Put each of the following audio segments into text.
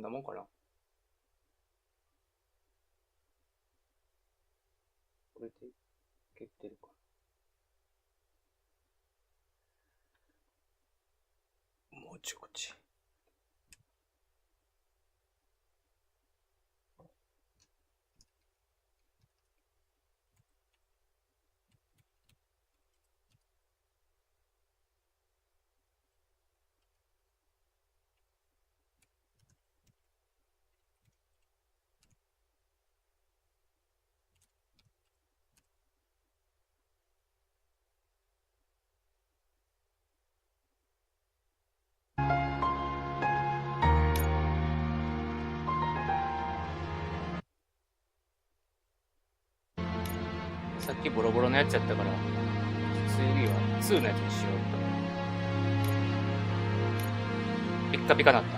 んなもんかな。これでいけてるかな。もうちょこち。さっきボロボロのやつやったから、次は2のやつにしようと。ピッカピカなった。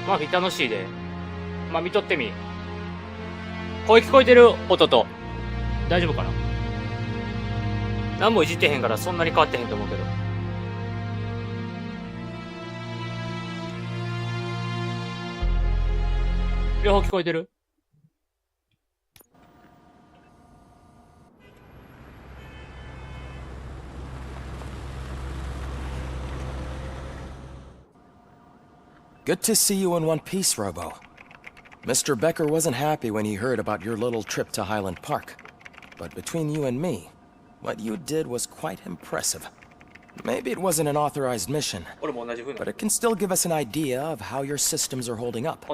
まあ、楽しいで。まあ、見とってみ。声聞こえてる音と。大丈夫かな？何もいじってへんからそんなに変わってへんと思うけど。両方聞こえてる？Good to see you in one piece, Robo. Mr. Becker wasn't happy when he heard about your little trip to Highland Park. But between you and me, what you did was quite impressive. Maybe it wasn't an authorized mission, but it can still give us an idea of how your systems are holding up.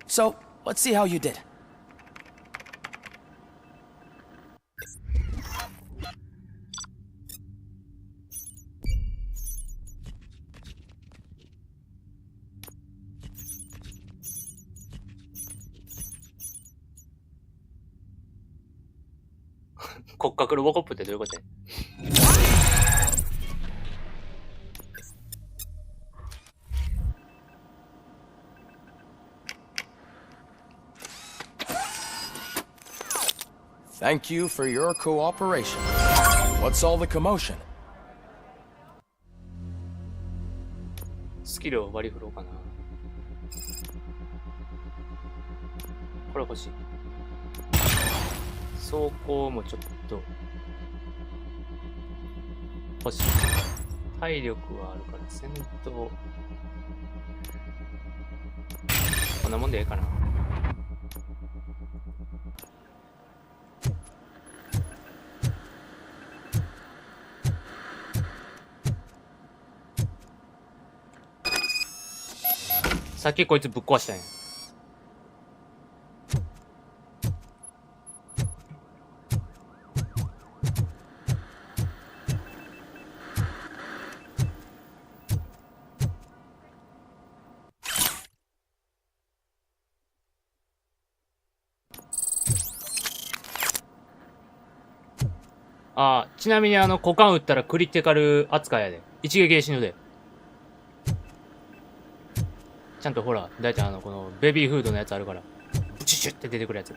So, let's see how you did. Thank you for your cooperation. What's all the commotion? スキルを割り振ろうかな。これ欲しい。走行もちょっと欲しい。体力はあるから戦闘こんなもんでええかな。さっきこいつぶっ壊したんや。ああ、ちなみに股間打ったらクリティカル扱いやで。一撃で死ぬで。ちゃんとほら、だいたいこのベビーフードのやつあるから、ブチュチュって出てくるやつ。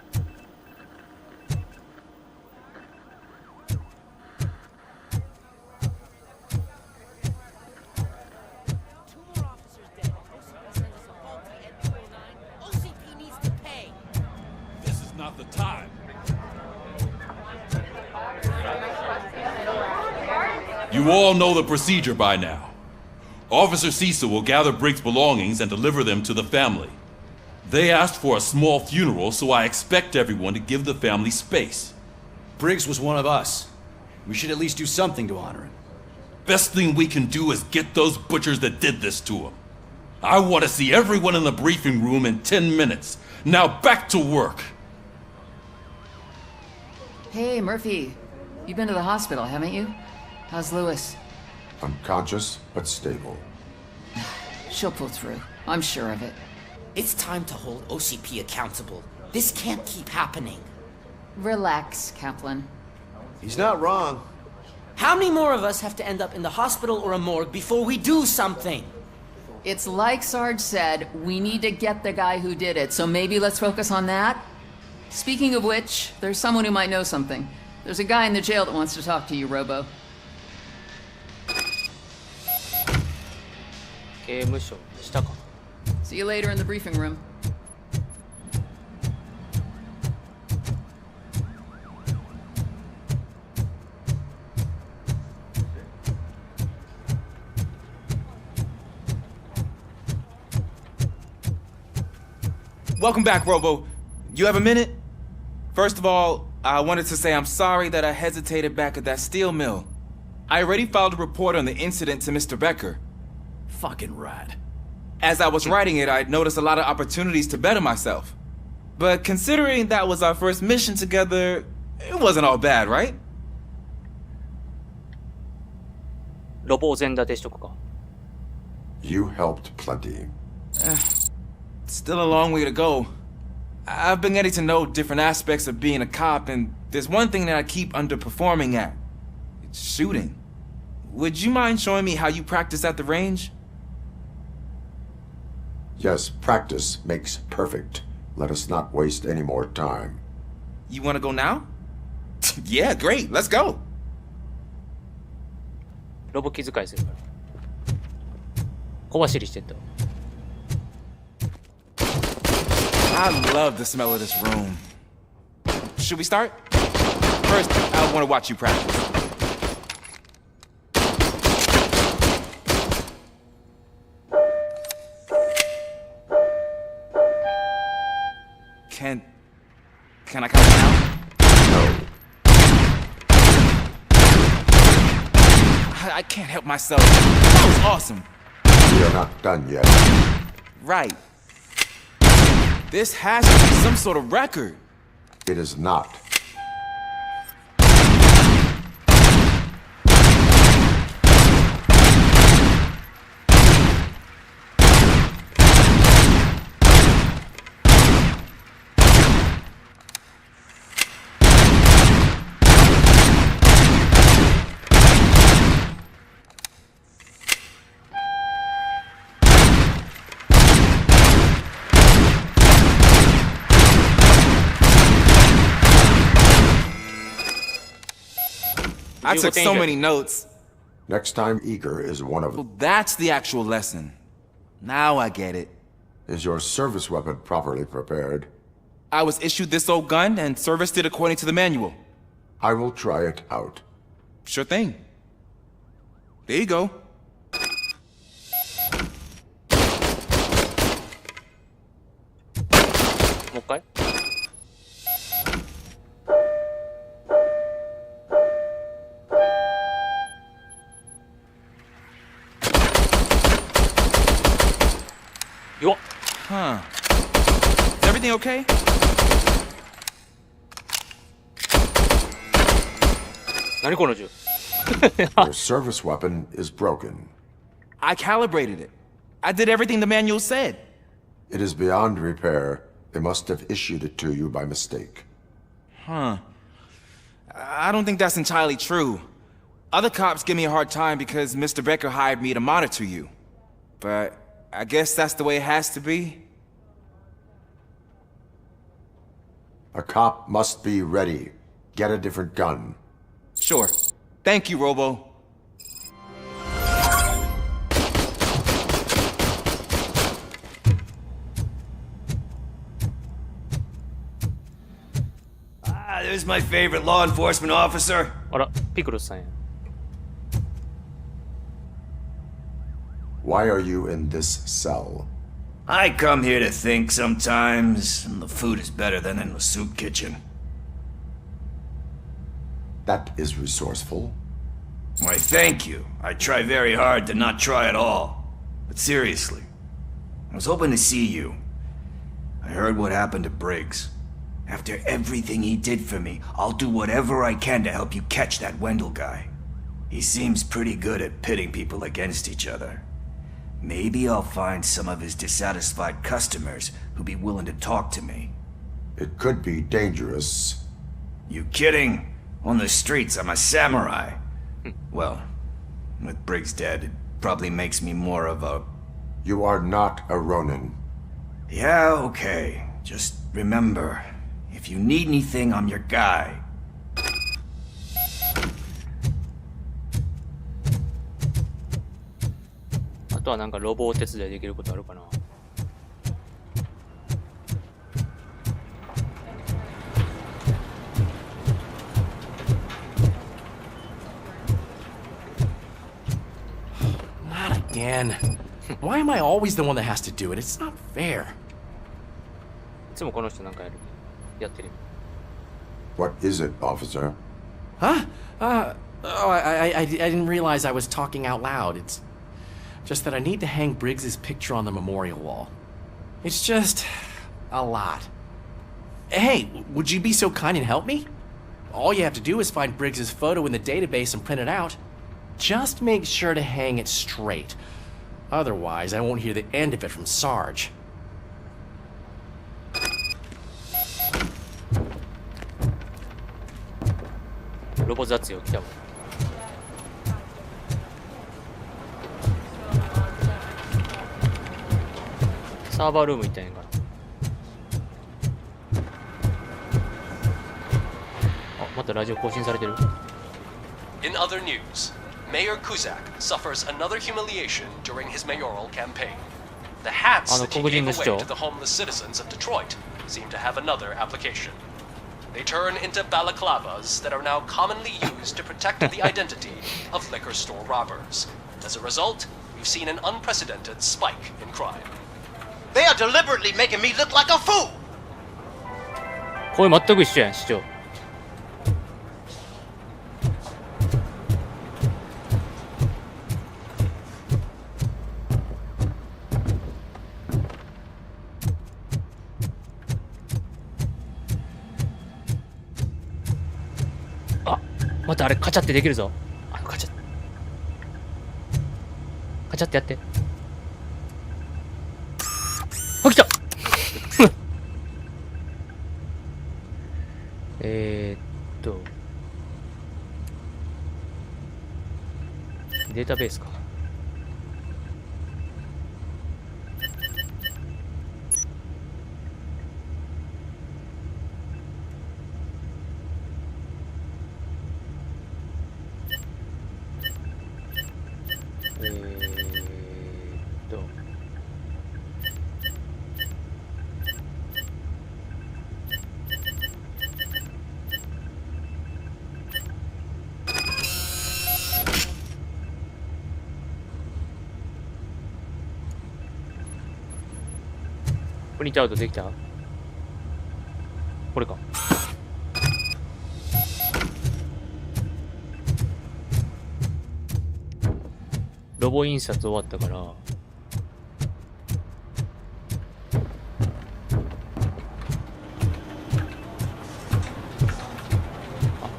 You all know the procedure by now. Officer Cecil will gather Briggs' belongings and deliver them to the family. They asked for a small funeral, so I expect everyone to give the family space. Briggs was one of us. We should at least do something to honor him. Best thing we can do is get those butchers that did this to him. I want to see everyone in the briefing room in 10 minutes. Now back to work. Hey, Murphy. You've been to the hospital, haven't you? How's Lewis? Unconscious, but stable. She'll pull through. I'm sure of it. It's time to hold OCP accountable. This can't keep happening. Relax, Kaplan. He's not wrong. How many more of us have to end up in the hospital or a morgue before we do something? It's like Sarge said, we need to get the guy who did it, so maybe let's focus on that? Speaking of which, there's someone who might know something. There's a guy in the jail that wants to talk to you, Robo. 刑務所下か。 See you later in the briefing room. Welcome back, Robo. You have a minute? First of all, I wanted to say I'm sorry that I hesitated back at that steel mill. I already filed a report on the incident to Mr. Becker. Fucking rat. As I was writing it, I'd noticed a lot of opportunities to better myself. But considering that was our first mission together, it wasn't all bad, right? ロボを全立てしとくか。 You helped plenty. Still a long way to go. I've been getting to know different aspects of being a cop, and there's one thing that I keep underperforming at. It's shooting. Would you mind showing me how you practice at the range? Yes, practice makes perfect. Let us not waste any more time. You want to go now? Yeah, great. Let's go. ロボ気遣いするから。小走りしてったわ。 I love the smell of this room. Should we start? First, I want to watch you practice. Can I count down? No. I can't help myself. That was awesome. We are not done yet. Right. This has to be some sort of record. It is not. I took so many notes. Next time, eager is one of Well, them. that's the actual lesson. Now I get it. Is your service weapon properly prepared? I was issued this old gun and serviced it according to the manual. I will try it out. Sure thing. There you go.もう一回。 よっ。 Huh. Is everything okay? 何この銃。 Your service weapon is broken. I calibrated it. I did everything the manual said. It is beyond repair. They must have issued it to you by mistake. Huh. I don't think that's entirely true. Other cops give me a hard time because Mr. Becker hired me to monitor you. But I guess that's the way it has to be. A cop must be ready. Get a different gun. Sure. Thank you, Robo. Ah, there's my favorite law enforcement officer. あら、ピクルスさんや。 Why are you in this cell? I come here to think sometimes, and the food is better than in the soup kitchen. That is resourceful. Why, thank you. I try very hard to not try at all. But seriously, I was hoping to see you. I heard what happened to Briggs. After everything he did for me, I'll do whatever I can to help you catch that Wendell guy. He seems pretty good at pitting people against each other. Maybe I'll find some of his dissatisfied customers who'd be willing to talk to me. It could be dangerous. You kidding? On the streets, I'm a samurai. Well, with Briggs dead, it probably makes me more of a... You are not a Ronin. Yeah, okay. Just remember, if you need anything, I'm your guy. あとはなんかロボお手伝いできることあるかな。Not again. Why am I always the one that has to do it? It's not fair. いつもこの人なんかやってる。What is it, officer? Huh? I didn't realize I was talking out loud. It's just that I need to hang Briggs's picture on the memorial wall. It's just a lot. Hey, would you be so kind and help me? All you have to do is find Briggs's photo in the database and print it out. Just make sure to hang it straight. Otherwise, I won't hear the end of it from Sarge. ロボ雑用来たわ。サーバールーム行ったんやから。あ、またラジオ更新されてる。In other news, Mayor Kuzak suffers another humiliation during his mayoral campaign. The hats that he gave away to the homeless citizens of Detroit seem to have another application. They turn into balaclavas that are now commonly used to protect the identity of liquor store robbers. As a result, we've seen an unprecedented spike in crime. They are deliberately making me look like a fool! 声全く一緒やん、市長。またあれカチャってできるぞ。カチャってやって。あ、来たデータベースか。プリントアウトできた？これか。ロボ印刷終わったから、あ、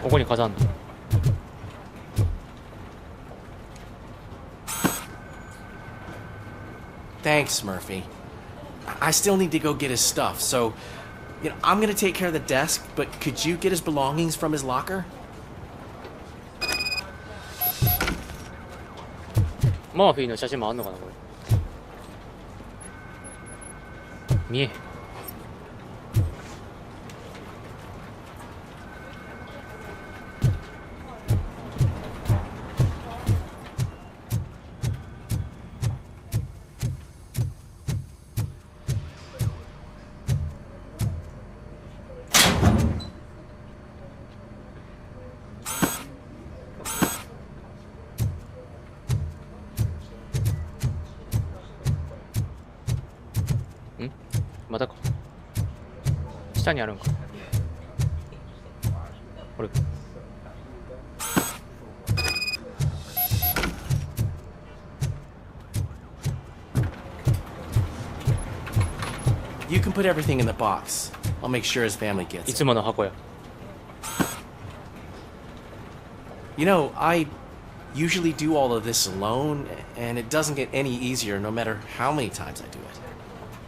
ここに飾んの。Thanks, Murphy. I still need to go get his stuff, so, I'm gonna take care of the desk, but could you get his belongings from his locker? マーフィーの写真もあんのかな、これ。見えへん。またか。下にあるんか。これ。You can put everything in the box. I'll make sure his family gets it. いつもの箱や。I usually do all of this alone, and it doesn't get any easier no matter how many times I do it.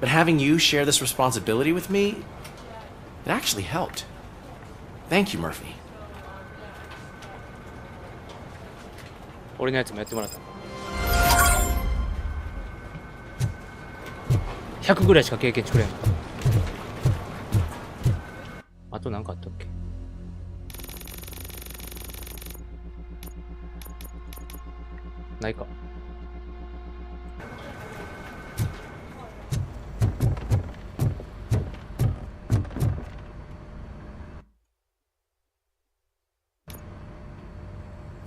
But having you share this responsibility with me, it actually helped. Thank you, Murphy. 俺のやつもやってもらった。100ぐらいしか経験作れん。あと何かあったっけ？ないか。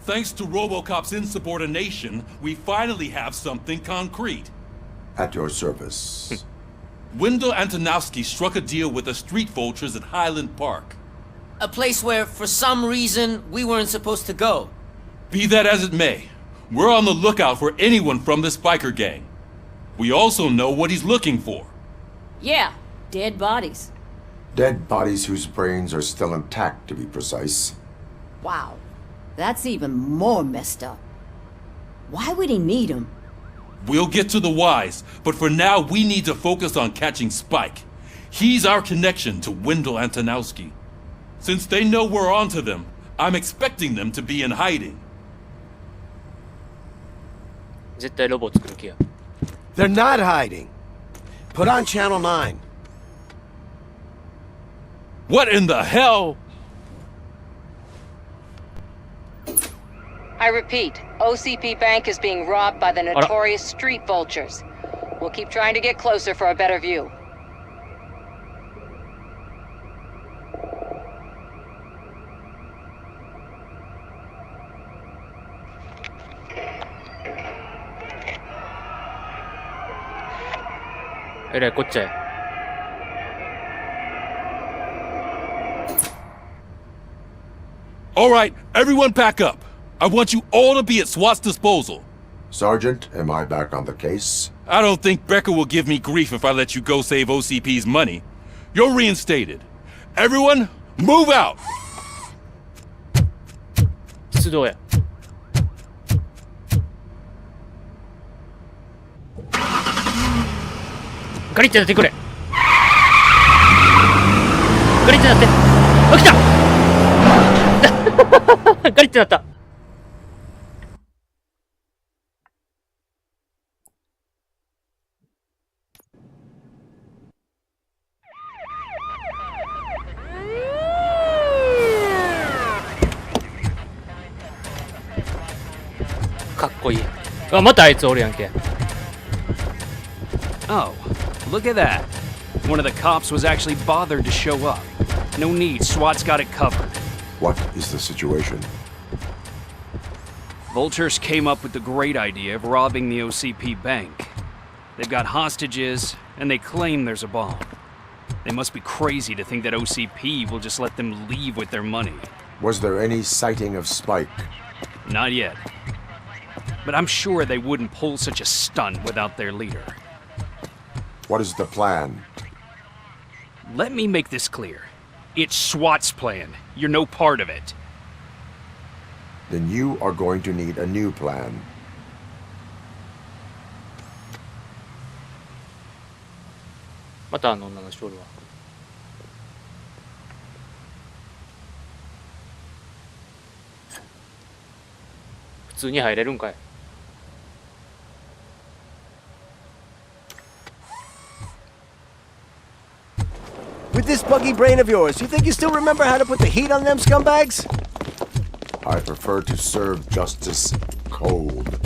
Thanks to RoboCop's insubordination, we finally have something concrete. At your service. Wendell Antonowski struck a deal with the street vultures at Highland Park. A place where, for some reason, we weren't supposed to go. Be that as it may, we're on the lookout for anyone from this biker gang. We also know what he's looking for. Yeah, dead bodies. Dead bodies whose brains are still intact, to be precise. Wow, that's even more messed up. Why would he need them? We'll get to the whys, but for now we need to focus on catching Spike. He's our connection to Wendell Antonowski. Since they know we're onto them, I'm expecting them to be in hiding. 絶対ロボ作る気や。 They're not hiding. Put on Channel 9. What in the hell? I repeat, OCP Bank is being robbed by the notorious street vultures. We'll keep trying to get closer for a better view. All right, everyone pack up. I want you all to be at SWAT's disposal. Sergeant, am I back on the case? I don't think Becker will give me grief if I let you go save OCP's money. You're reinstated. Everyone, move out! 出動や。ガリッチなってくれ。ガリッチなって。あ、来たガリッチなった。かっこいい。あ、またあいつおるやんけ。Oh, look at that. One of the cops was actually bothered to show up. No need, SWAT's got it covered. What is the situation? Vultures came up with the great idea of robbing the OCP bank. They've got hostages, and they claim there's a bomb. They must be crazy to think that OCP will just let them leave with their money. Was there any sighting of Spike? Not yet. But I'm sure they wouldn't pull such a stunt without their leader. What is the plan? Let me make this clear. It's SWAT's plan. You're no part of it. Then you are going to need a new plan. またあの女の人おるわ。普通に入れるんかい。With this buggy brain of yours, you think you still remember how to put the heat on them scumbags? I prefer to serve justice cold.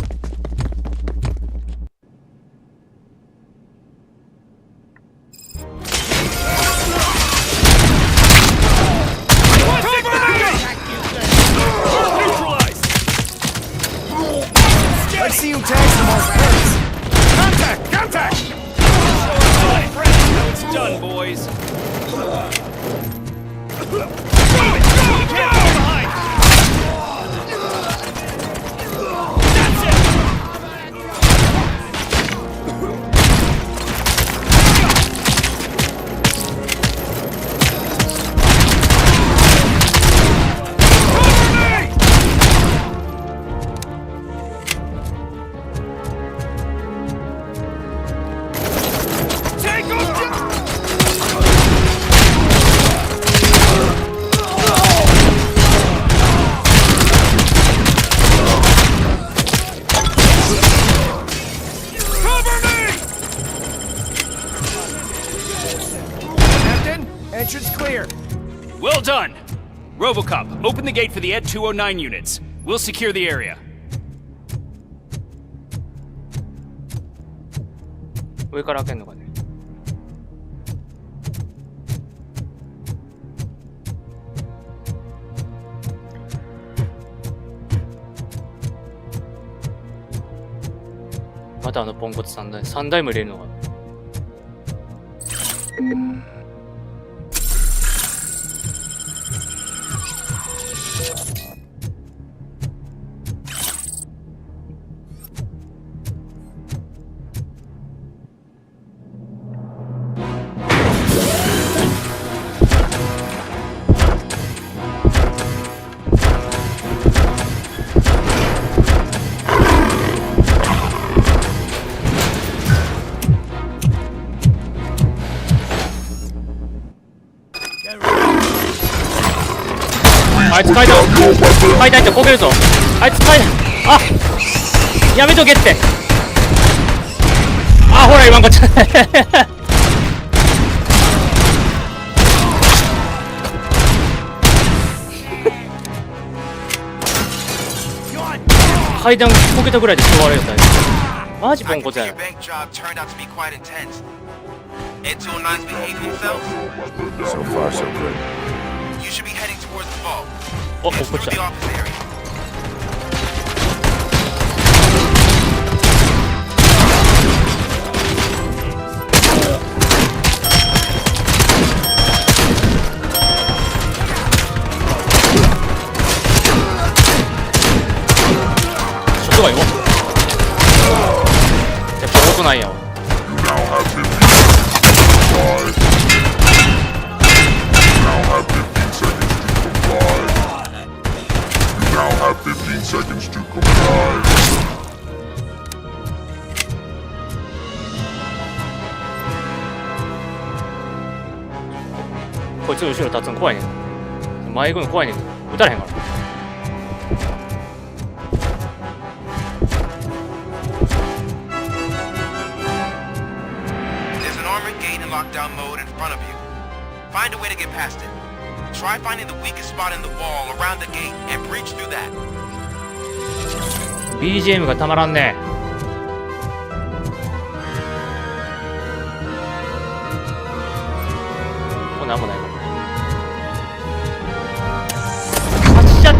Let's see who tags the most first. Contact! Contact! It's done, boys. Entrance clear. Well done. RoboCop, open the gate for the Ed 209 units. We'll secure the area. 上から開けんのかね。またあのポンコツ3台も入れるのが。あいつ階段ってこけるぞ。あいつ階段、あ、やめとけって。あ、ほら言わんかった。階段こけたぐらいで人悪いよ。マジポンコツやな。So far, so good. You should be heading towards the vault. お、こっち Through the だ。 office area. ショットがよ。やっぱ音ないやわ。15 seconds to comply. こいつの後ろ立つの怖いねん。前行くの怖いねん。撃たれへんから。There's an armored gate in lockdown mode in front of you. Find a way to get past it. Try finding the weakest spot in the wall around the gate and breach through that. BGM がたまらんね。もうなんもないかも。発射。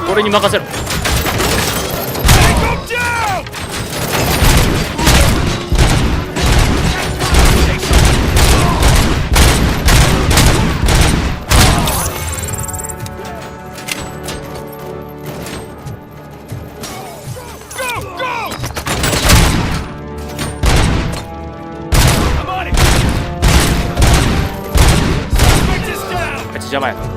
俺に任せろ。あいつ邪魔やな。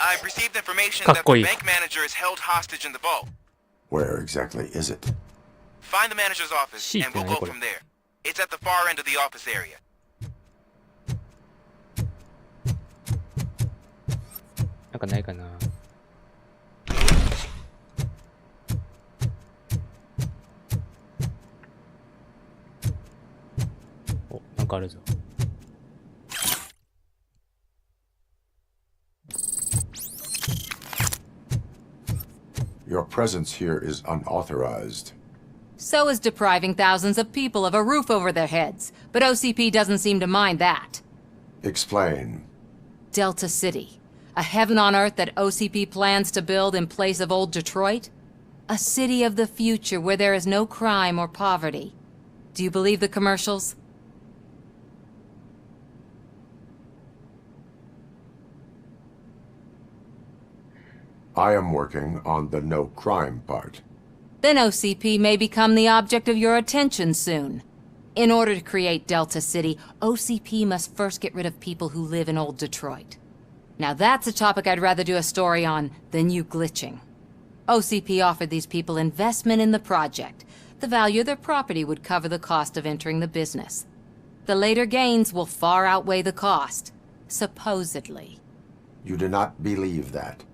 I've received information that the bank manager is held hostage in the vault. Where exactly is it? Find the manager's office and we'll go from there. It's at the far end of the office area. なんかないかな。お、なんかあるぞ。Your presence here is unauthorized. So is depriving thousands of people of a roof over their heads. But OCP doesn't seem to mind that. Explain. Delta City. A heaven on earth that OCP plans to build in place of old Detroit? A city of the future where there is no crime or poverty. Do you believe the commercials? I am working on the no crime part. Then OCP may become the object of your attention soon. In order to create Delta City, OCP must first get rid of people who live in old Detroit. Now that's a topic I'd rather do a story on than you glitching. OCP offered these people investment in the project. The value of their property would cover the cost of entering the business. The later gains will far outweigh the cost. Supposedly. You do not believe that?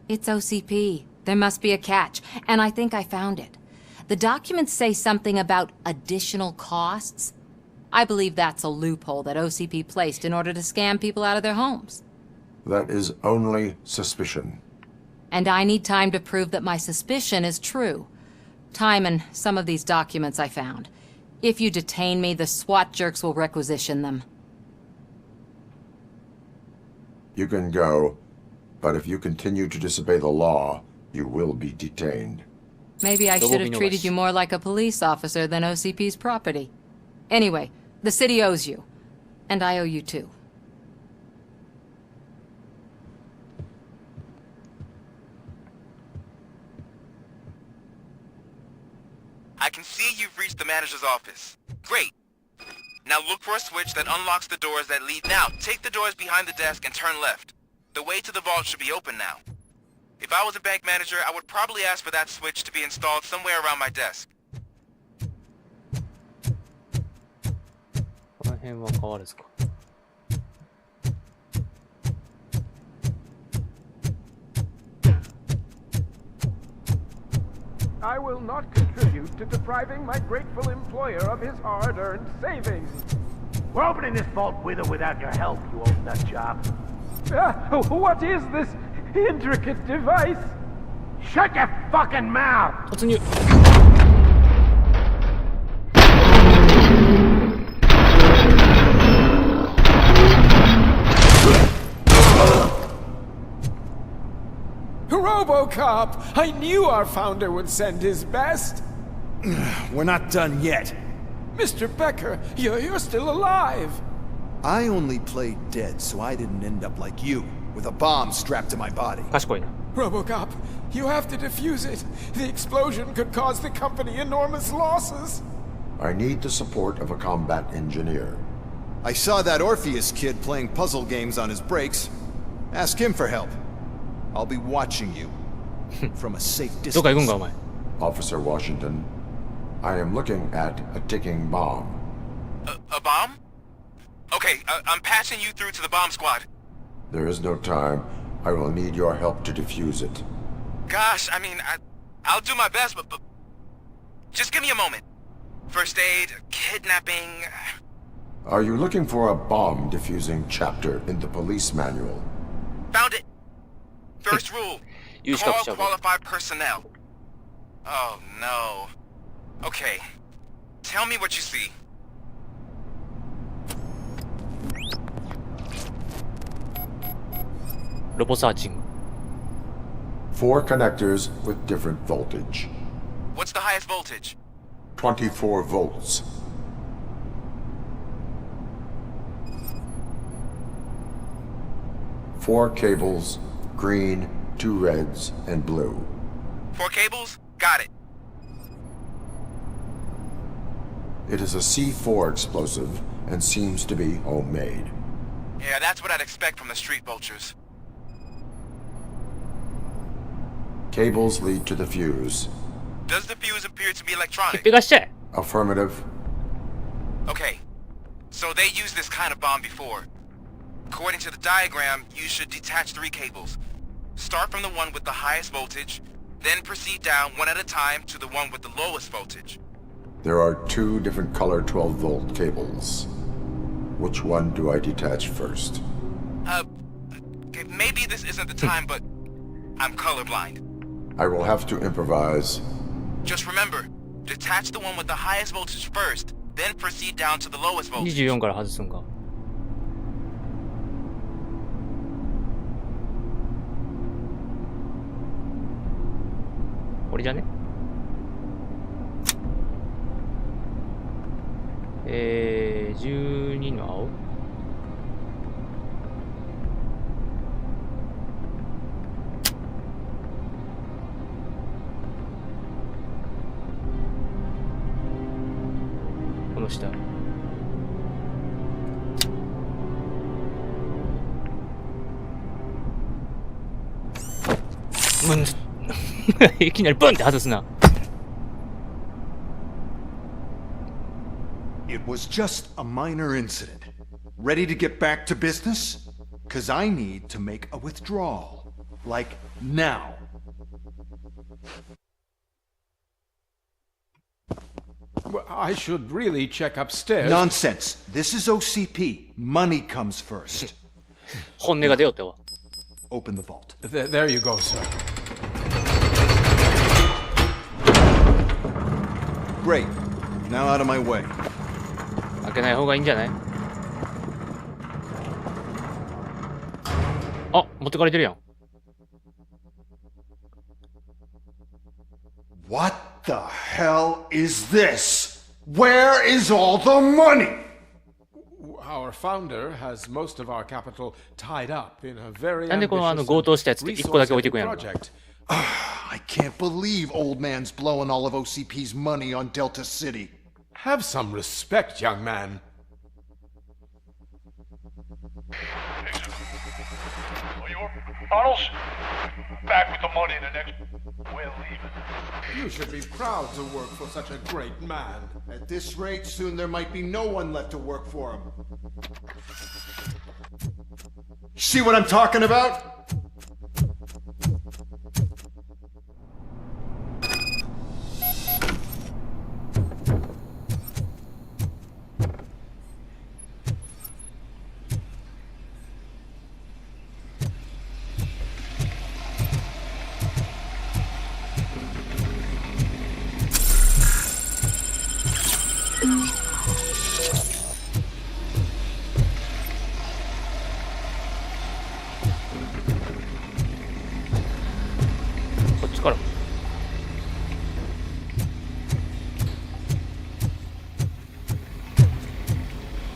It's OCP. There must be a catch, and I think I found it. The documents say something about additional costs. I believe that's a loophole that OCP placed in order to scam people out of their homes. That is only suspicion. And I need time to prove that my suspicion is true. Time and some of these documents I found. If you detain me, the SWAT jerks will requisition them. You can go, but if you continue to disobey the law, you will be detained. Maybe I should have treated you more like a police officer than OCP's property. Anyway, the city owes you. And I owe you too. I can see you've reached the manager's office. Great. Now look for a switch that unlocks the doors that lead... Now, take the doors behind the desk and turn left. The way to the vault should be open now. If I was a bank manager, I would probably ask for that switch to be installed somewhere around my desk. この辺は変わるんですか? I will not contribute to depriving my grateful employer of his hard-earned savings. We're opening this vault with or without your help, you old nut job. What is this intricate device? Shut your fucking mouth! 突入. RoboCop! I knew our founder would send his best. We're not done yet. Mr. Becker, you're still alive. I only played dead so I didn't end up like you, with a bomb strapped to my body. 賢いな. RoboCop, you have to defuse it. The explosion could cause the company enormous losses. I need the support of a combat engineer. I saw that Orpheus kid playing puzzle games on his breaks. Ask him for help. I'll be watching you from a safe distance. どこ行くんかお前? Officer Washington, I am looking at a ticking bomb. A bomb? Okay, I'm passing you through to the bomb squad. There is no time. I will need your help to defuse it. Gosh, I mean, I'll do my best, but just give me a moment. First aid, kidnapping... Are you looking for a bomb defusing chapter in the police manual? Found it! First rule, call qualified personnel. Oh no. Okay, tell me what you see. Robo searching. 4 connectors with different voltage. What's the highest voltage? 24 volts. Four cables, green, 2 reds, and blue. 4 cables? Got it. It is a C4 explosive and seems to be homemade. Yeah, that's what I'd expect from the street vultures. Cables lead to the fuse. Does the fuse appear to be electronic? Affirmative. Okay, so they used this kind of bomb before. According to the diagram, you should detach 3 cables. Start from the one with the highest voltage, then proceed down one at a time to the one with the lowest voltage. There are 2 different color 12-volt cables. Which one do I detach first? Okay, maybe this isn't the time, but I'm colorblind. I will have to improvise. Just remember, detach the one with the highest voltage first, then proceed down to the lowest voltage. 24から外すんか. これじゃね? 12の青? こ殺した。いきなりブンって外すな。It was just a minor incident. Ready to get back to business? Cause I need to make a withdrawal. Like now. Well, I should really check upstairs. Nonsense. This is OCP. Money comes first. 本音が出ようってわ。Open the vault. There you go, sir. Great. Now out of my way. 開けない方がいいんじゃない？あ、持ってかれてるやん。What the hell is this? Where is all the money? Our founder has most of our capital tied up in a very なんでこの強盗したやつって1個だけ置いていくんやろ。I can't believe old man's blowing all of OCP's money on Delta City. Have some respect, young man. Tunnels? Back with the money in the next... We're leaving. You should be proud to work for such a great man. At this rate, soon there might be no one left to work for him. See what I'm talking about?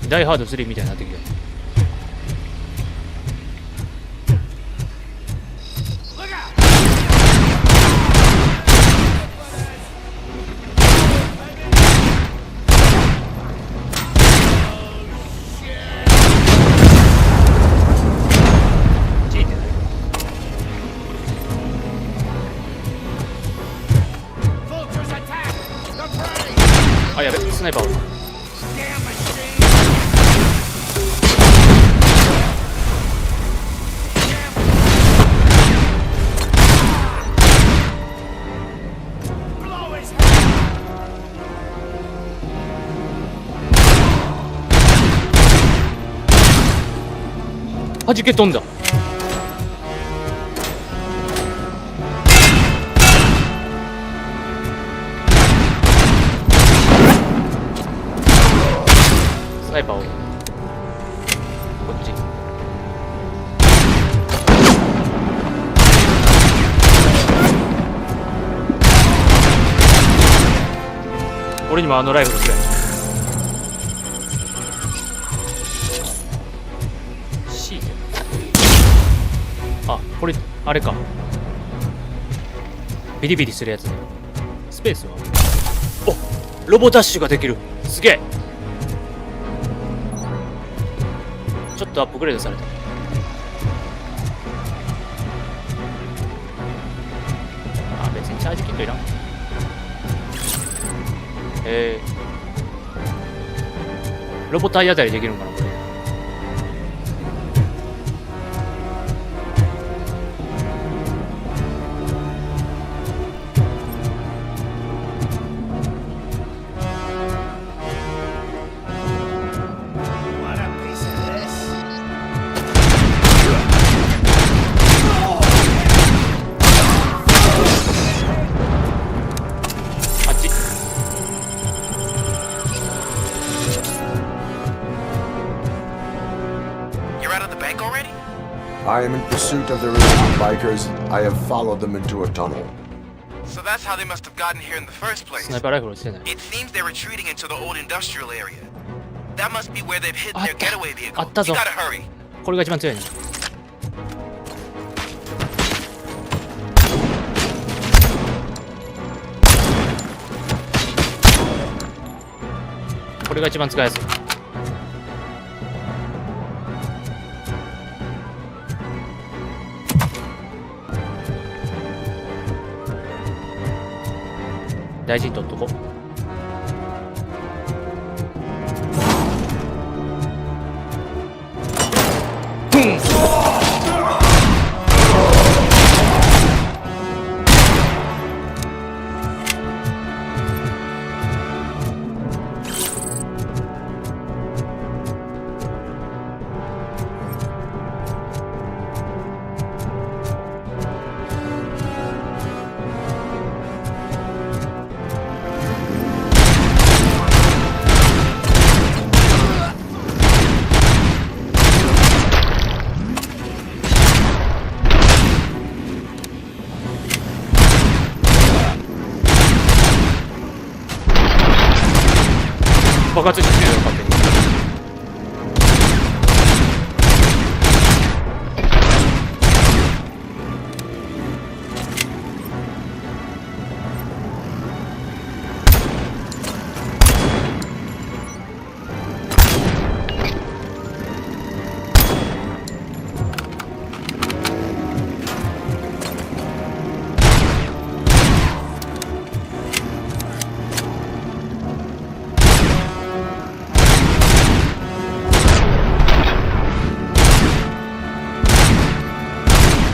ダイハード3みたいになってきた。あ、やべ、スナイパーおる。弾け飛んだ。スナイパーをこっち。俺にもあのライフルくれ。あ、これあれか。ビリビリするやつね。スペースはお、ロボダッシュができる。すげえ。ちょっとアップグレードされた。あ、別にチャージキットいらん。ロボ体当たりできるんかなこれ。I am in pursuit of the remaining bikers. I have followed them into a tunnel. So that's how they must have gotten here in the first place. It seems they're retreating into the old industrial area. That must be where they've hidden their getaway vehicle. We gotta hurry. これが一番強いね。これが一番使いやすい。大事に取っとこう。爆発してるよ勝手に。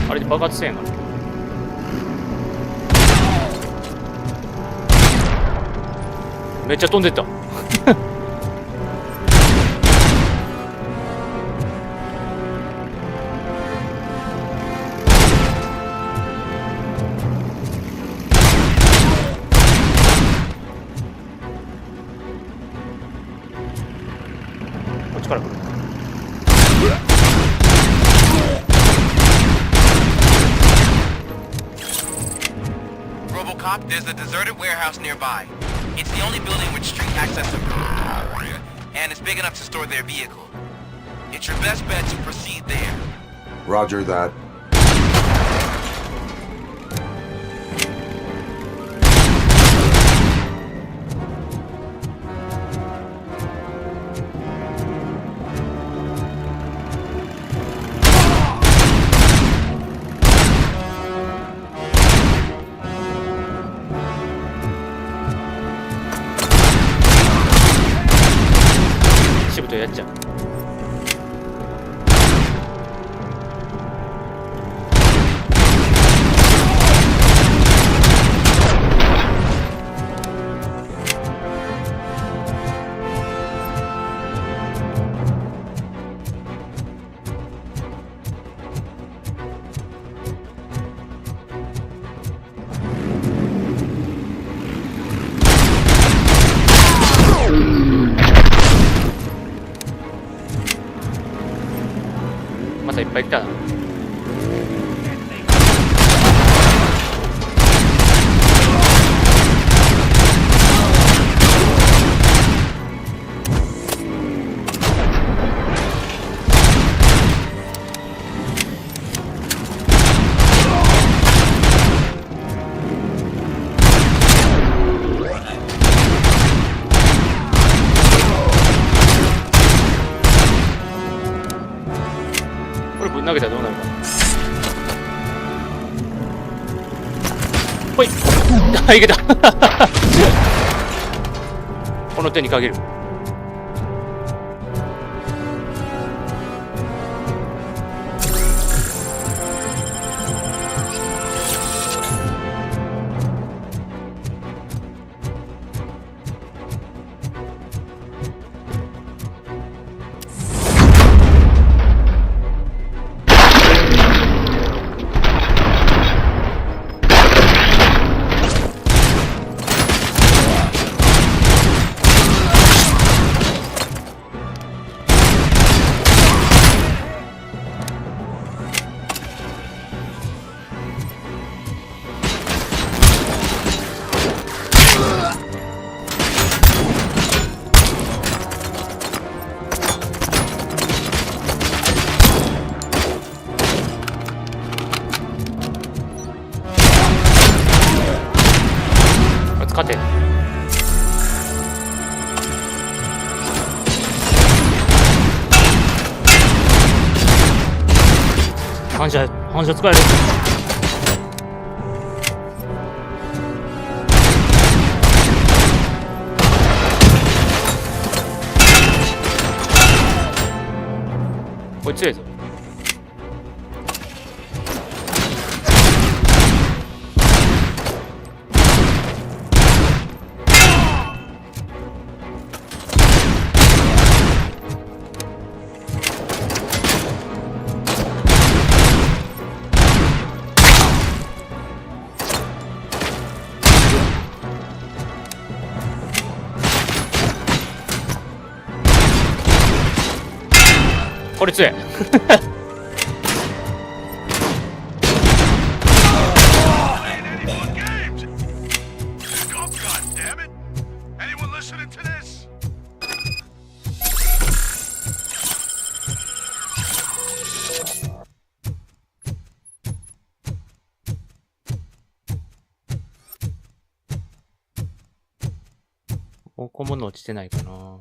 あれで爆発せんやんか。めっちゃ飛んでった。こっちから来る。There's a deserted warehouse nearby. It's the only building with street access to and it's big enough to store their vehicle. It's your best bet to proceed there. Roger that.やっちゃう。またいっぱい来たな。投げたらどうなるか。ほい。あ、いけた。この手に限る。勝て。反射使える。こいつ強いぞ。これ強い。ここもの落ちてないかな。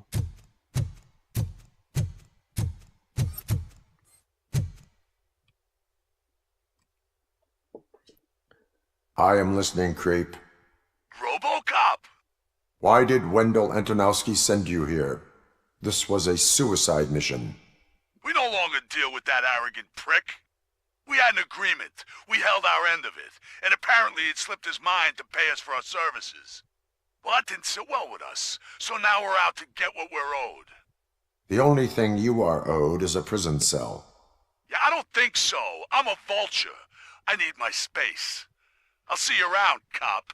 I am listening, creep. RoboCop! Why did Wendell Antonowski send you here? This was a suicide mission. We no longer deal with that arrogant prick. We had an agreement. We held our end of it. And apparently it slipped his mind to pay us for our services. Well, that didn't sit well with us. So now we're out to get what we're owed. The only thing you are owed is a prison cell. Yeah, I don't think so. I'm a vulture. I need my space. I'll see you around, cop.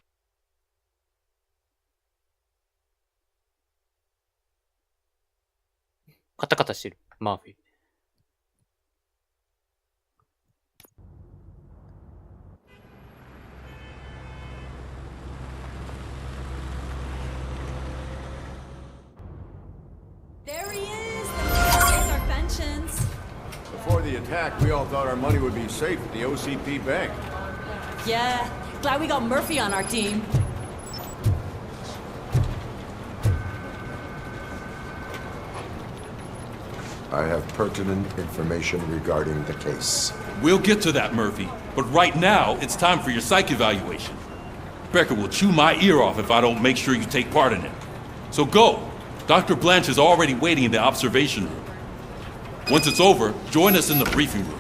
カタカタしてる、マーフィー。There he is! Take our pensions. Before the attack, we all thought our money would be safe at the OCP bank. Yeah, glad we got Murphy on our team. I have pertinent information regarding the case. We'll get to that, Murphy. But right now, it's time for your psych evaluation. Becker will chew my ear off if I don't make sure you take part in it. So go. Dr. Blanche is already waiting in the observation room. Once it's over, join us in the briefing room.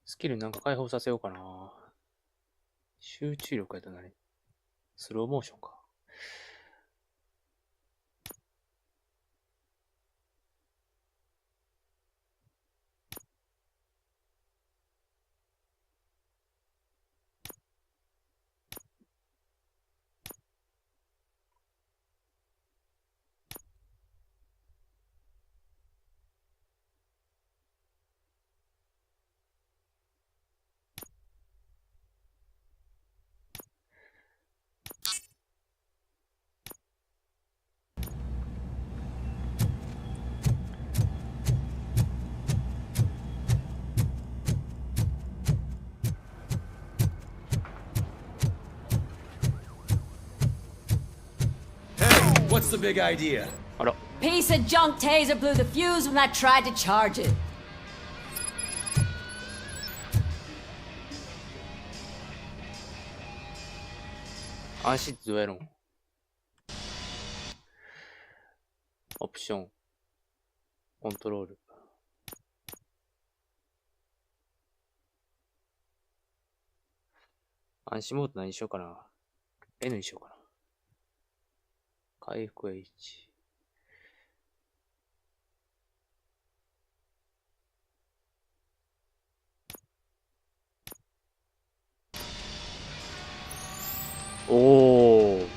スキルなんか解放させようかな。集中力やったなね。スローモーションか。What's the big idea? Piece of junk taser blew the fuse when I tried to charge it. Ansi ってどうやろん？オプション、コントロール。暗視モード何にしようかな。N にしようかな。回復 H。おー。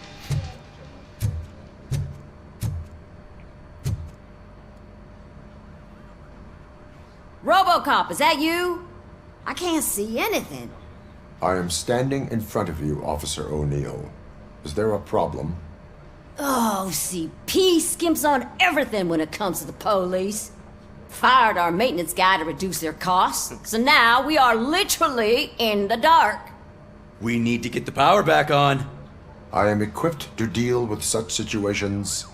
RoboCop, is that you? I can't see anything. I am standing in front of you, Officer O'Neill. Is there a problem? Oh, CP skimps on everything when it comes to the police. Fired our maintenance guy to reduce their costs, so now we are literally in the dark. We need to get the power back on. I am equipped to deal with such situations.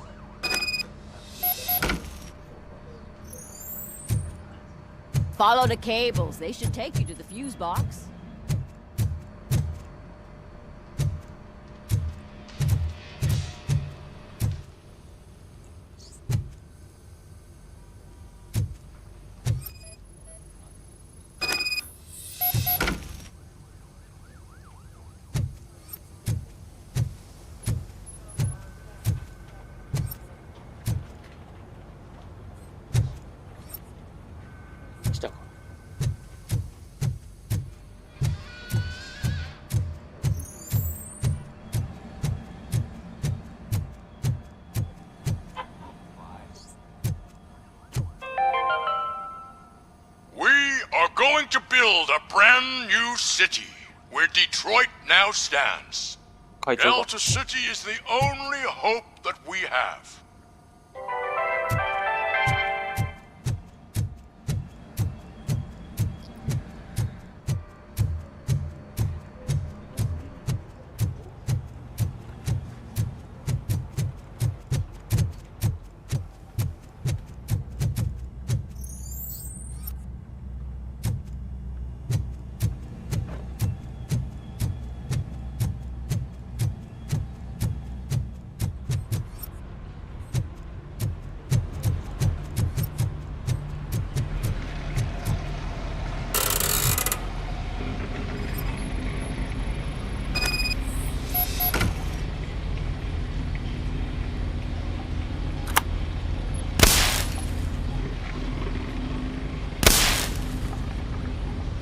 Follow the cables. They should take you to the fuse box. Going to build a brand new city where Detroit now stands. Delta City is the only hope that we have.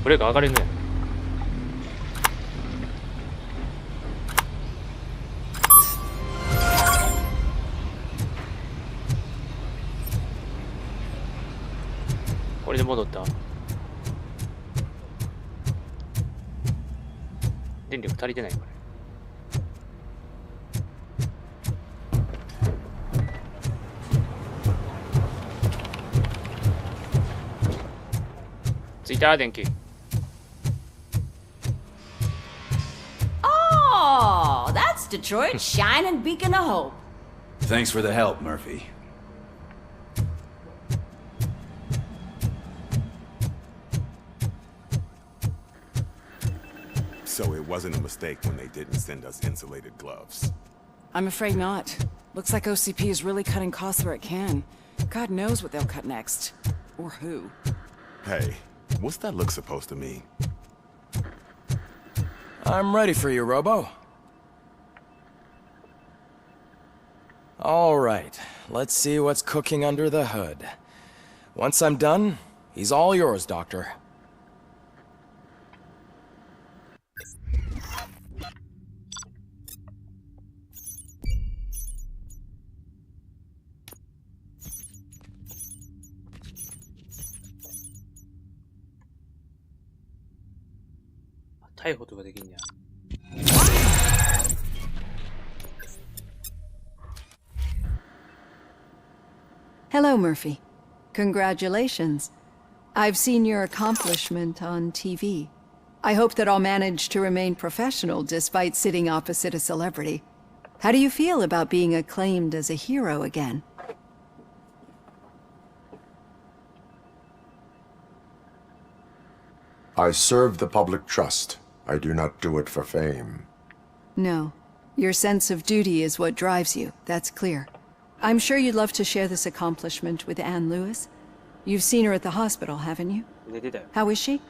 브레이크上がれんね。これで戻った。電力足りてないこれ。ついた電気。Oh, that's Detroit's shining beacon of hope. Thanks for the help, Murphy. So it wasn't a mistake when they didn't send us insulated gloves. I'm afraid not. Looks like OCP is really cutting costs where it can. God knows what they'll cut next. Or who. Hey, what's that look supposed to mean? I'm ready for you, Robo. All right, let's see what's cooking under the hood. Once I'm done, he's all yours, Doctor. Hello, Murphy. Congratulations. I've seen your accomplishment on TV. I hope that I'll manage to remain professional despite sitting opposite a celebrity. How do you feel about being acclaimed as a hero again? I serve the public trust. I do not do it for fame. No. Your sense of duty is what drives you, that's clear. I'm sure you'd love to share this accomplishment with Anne Lewis. You've seen her at the hospital, haven't you? How is she?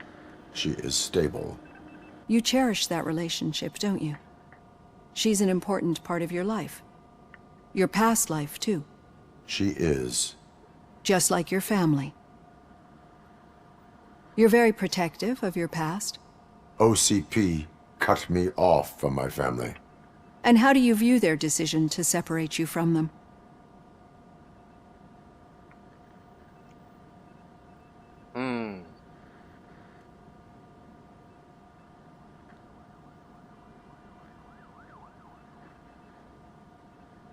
She is stable. You cherish that relationship, don't you? She's an important part of your life. Your past life, too. She is. Just like your family. You're very protective of your past. OCP cut me off from my family. And how do you view their decision to separate you from them?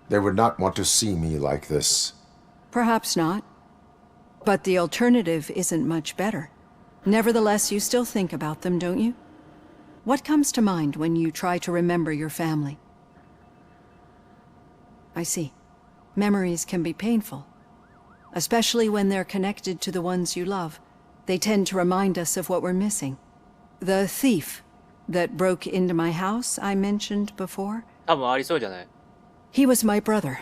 They would not want to see me like this. Perhaps not. But the alternative isn't much better. Nevertheless, you still think about them, don't you? What comes to mind when you try to remember your family? I see. Memories can be painful. Especially when they're connected to the ones you love. They tend to remind us of what we're missing. The thief that broke into my house I mentioned before? 多分ありそうじゃない He was my brother.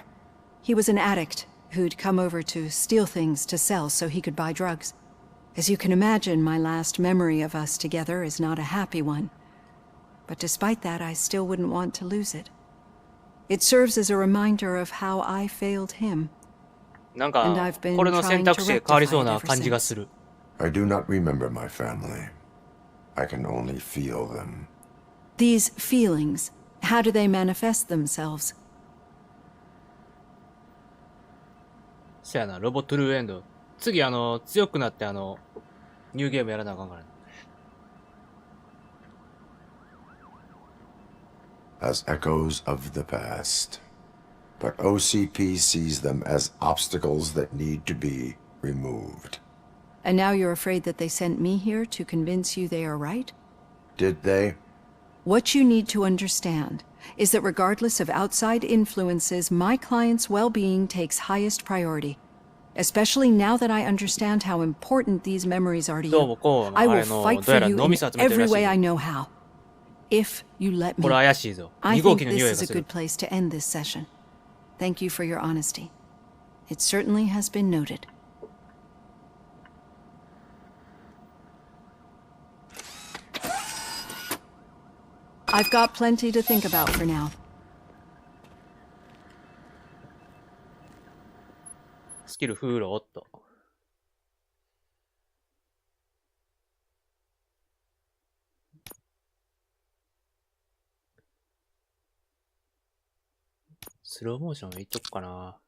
He was an addict who'd come over to steal things to sell so he could buy drugs. As you can imagine, my last memory of us together is not a happy one. But despite that, I still wouldn't want to lose it. It serves as a reminder of how I failed him. なんかこれの選択肢が変わりそうな感じがする I do not remember my family. I can only feel them. These feelings, how do they manifest themselves? そやな、ロボトゥルーエンド。次強くなってニューゲームやらなあかんから。As echoes of the past. But OCP sees them as obstacles that need to be removed. And now you're afraid that they sent me here to convince you they are right? Did they? What you need to understand is that regardless of outside influences, my client's well-being takes highest priority. Especially now that I understand how important these memories are to you. I will fight for you in every way I know how. If you let me, I think this is a good place to end this session. Thank you for your honesty. It certainly has been noted. I've got plenty to think about for now. スキルフーローっと。スローモーションいっとくかな。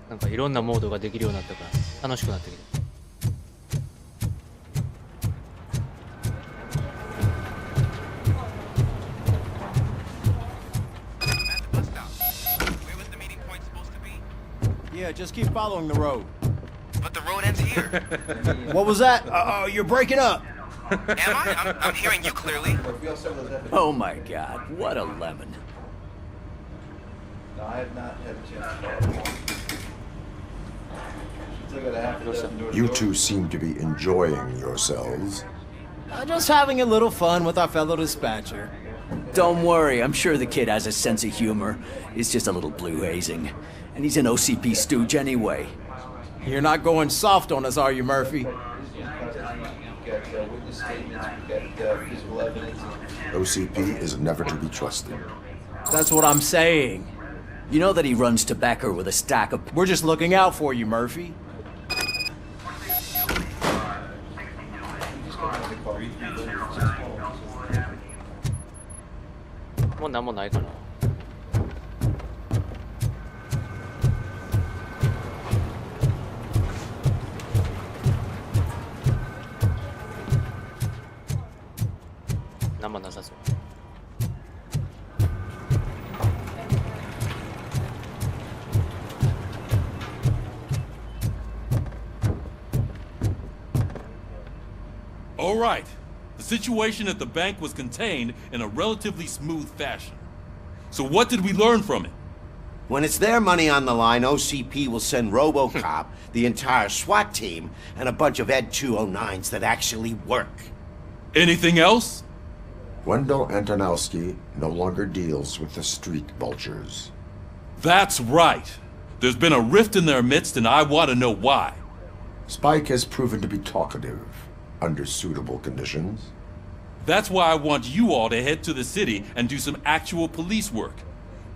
なんかいろんなモードができるようになったから楽しくなってきた。Yeah, just keep following the road. But the road ends here. What was that? You're breaking up. Am I? I'm hearing you clearly. Oh my god, what a lemon. No, I have not had a chance. You two seem to be enjoying yourselves. Just having a little fun with our fellow dispatcher. Don't worry, I'm sure the kid has a sense of humor. It's just a little blue hazing. And he's an OCP stooge anyway. You're not going soft on us, are you, Murphy? OCP is never to be trusted. That's what I'm saying. You know that he runs to Becker with a stack of... We're just looking out for you, Murphy. Well, なんもないかな。なんもなさそう。All right. The situation at the bank was contained in a relatively smooth fashion. So what did we learn from it? When it's their money on the line, OCP will send RoboCop, the entire SWAT team, and a bunch of Ed 209s that actually work. Anything else? Wendell Antonowski no longer deals with the street vultures. That's right. There's been a rift in their midst, and I want to know why. Spike has proven to be talkative, under suitable conditions. That's why I want you all to head to the city and do some actual police work.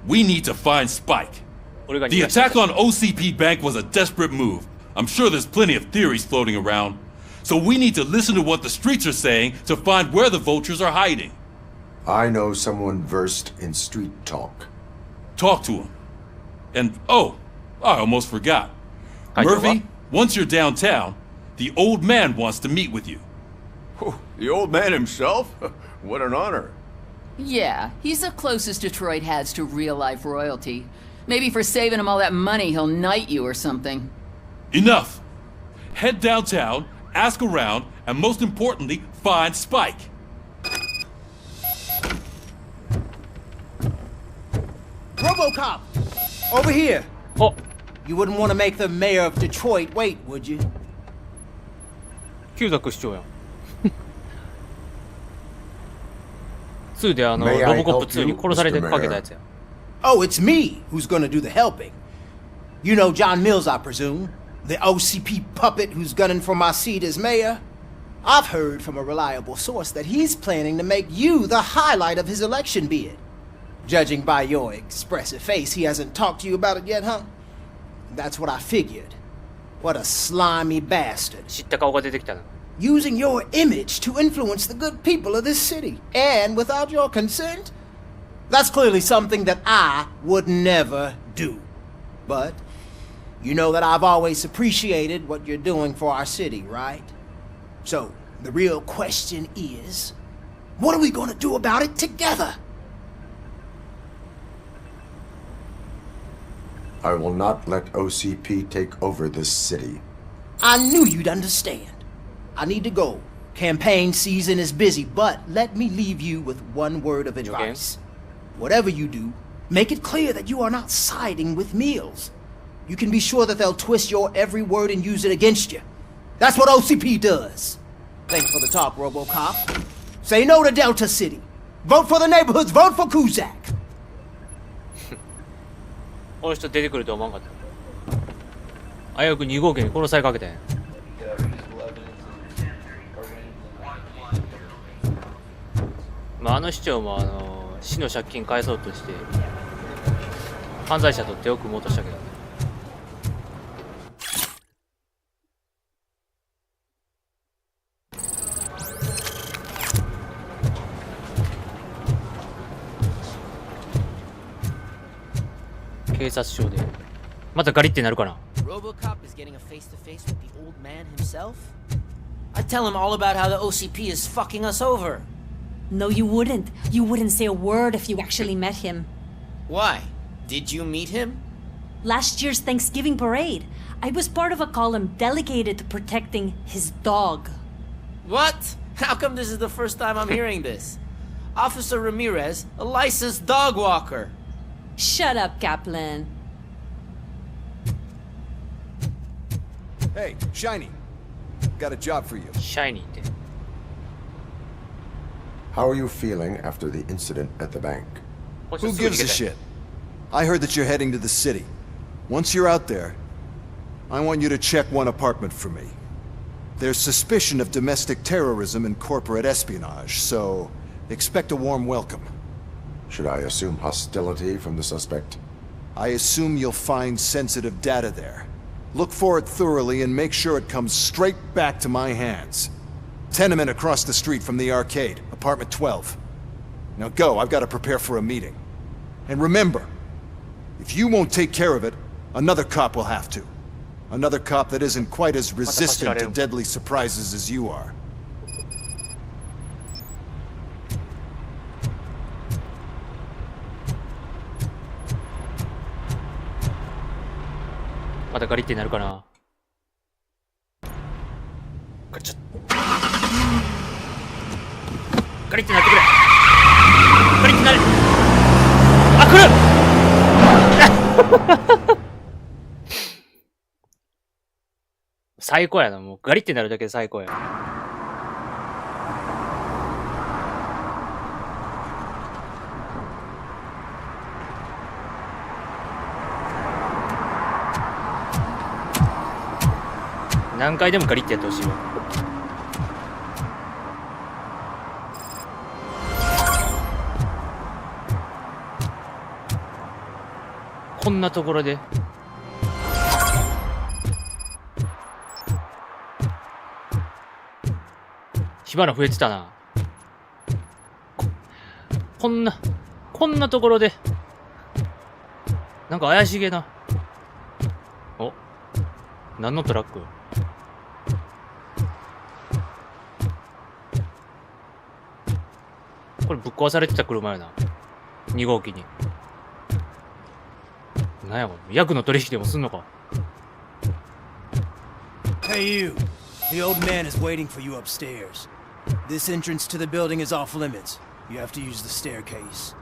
We need to find Spike. The attack on OCP Bank was a desperate move, I'm sure there's plenty of theories floating around. So we need to listen to what the streets are saying to find where the vultures are hiding. I know someone versed in street talk. Talk to him. And, oh, I almost forgot. Murphy, once you're downtown, the old man wants to meet with you. Oh, the old man himself? What an honor. Yeah, he's the closest Detroit has to real-life royalty. Maybe for saving him all that money, he'll knight you or something. Enough! Head downtown, ask around, and most importantly, find Spike. RoboCop! Over here! Oh! You wouldn't want to make the mayor of Detroit wait, would you? 旧作市長やん。2でロボコップ2に殺されてかけたやつや。Oh, it's me who's gonna do the helping. You know John Mills, I presume? The OCP puppet who's gunning for my seat as mayor? I've heard from a reliable source that he's planning to make you the highlight of his election bid. Judging by your expressive face, he hasn't talked to you about it yet, huh? That's what I figured. What a slimy bastard. 知った顔が出てきたな。Using your image to influence the good people of this city, and without your consent? That's clearly something that I would never do. But you know that I've always appreciated what you're doing for our city, right? So, the real question is, what are we gonna do about it together? I will not let OCP take over this city. I knew you'd understand. I need to go. Campaign season is busy, but let me leave you with one word of advice. Whatever you do, make it clear that you are not siding with Mills. You can be sure that they'll twist your every word and use it against you. That's what OCP does. Thanks for the talk, RoboCop. Say no to Delta City. Vote for the neighborhoods. Vote for Kuzak. この人出てくるとは思わんかった。危うく2号機に殺されかけたんや。まあ、市長も市の借金返そうとして犯罪者と手を組もうとしたけどね。警察署でまたガリってなるかな。 RoboCop is getting a face-to-face with the old man himself? I'd tell him all about how the OCP is fucking us over. No, you wouldn't. You wouldn't say a word if you actually met him. Why? Did you meet him? Last year's Thanksgiving parade, I was part of a column delegated to protecting his dog. What? How come this is the first time I'm hearing this? Officer Ramirez, a licensed dog walker. Shut up, Kaplan. Hey, Shiny. Got a job for you. Shiny. How are you feeling after the incident at the bank? Who gives a shit? I heard that you're heading to the city. Once you're out there, I want you to check one apartment for me. There's suspicion of domestic terrorism and corporate espionage, so expect a warm welcome. Should I assume hostility from the suspect? I assume you'll find sensitive data there. Look for it thoroughly and make sure it comes straight back to my hands. Tenement across the street from the arcade, apartment 12. Now go, I've got to prepare for a meeting. And remember, if you won't take care of it, another cop will have to. Another cop that isn't quite as resistant to deadly surprises as you are.またガリってなるかな。ガチャッ。ガリってなってくれ。ガリってなれ。あ、来る最高やな。もうガリってなるだけで最高や。何回でもガリってやってほしいわ。こんなところで火花増えてたな。こんなところで、なんか怪しげな。お、何のトラック？これぶっ壊されてた車やな。2号機に。なんやこれ、役の取引でもすんのか。Hey you, the old man is waiting for you upstairs. This entrance to the building is off limits. You have to use the staircase.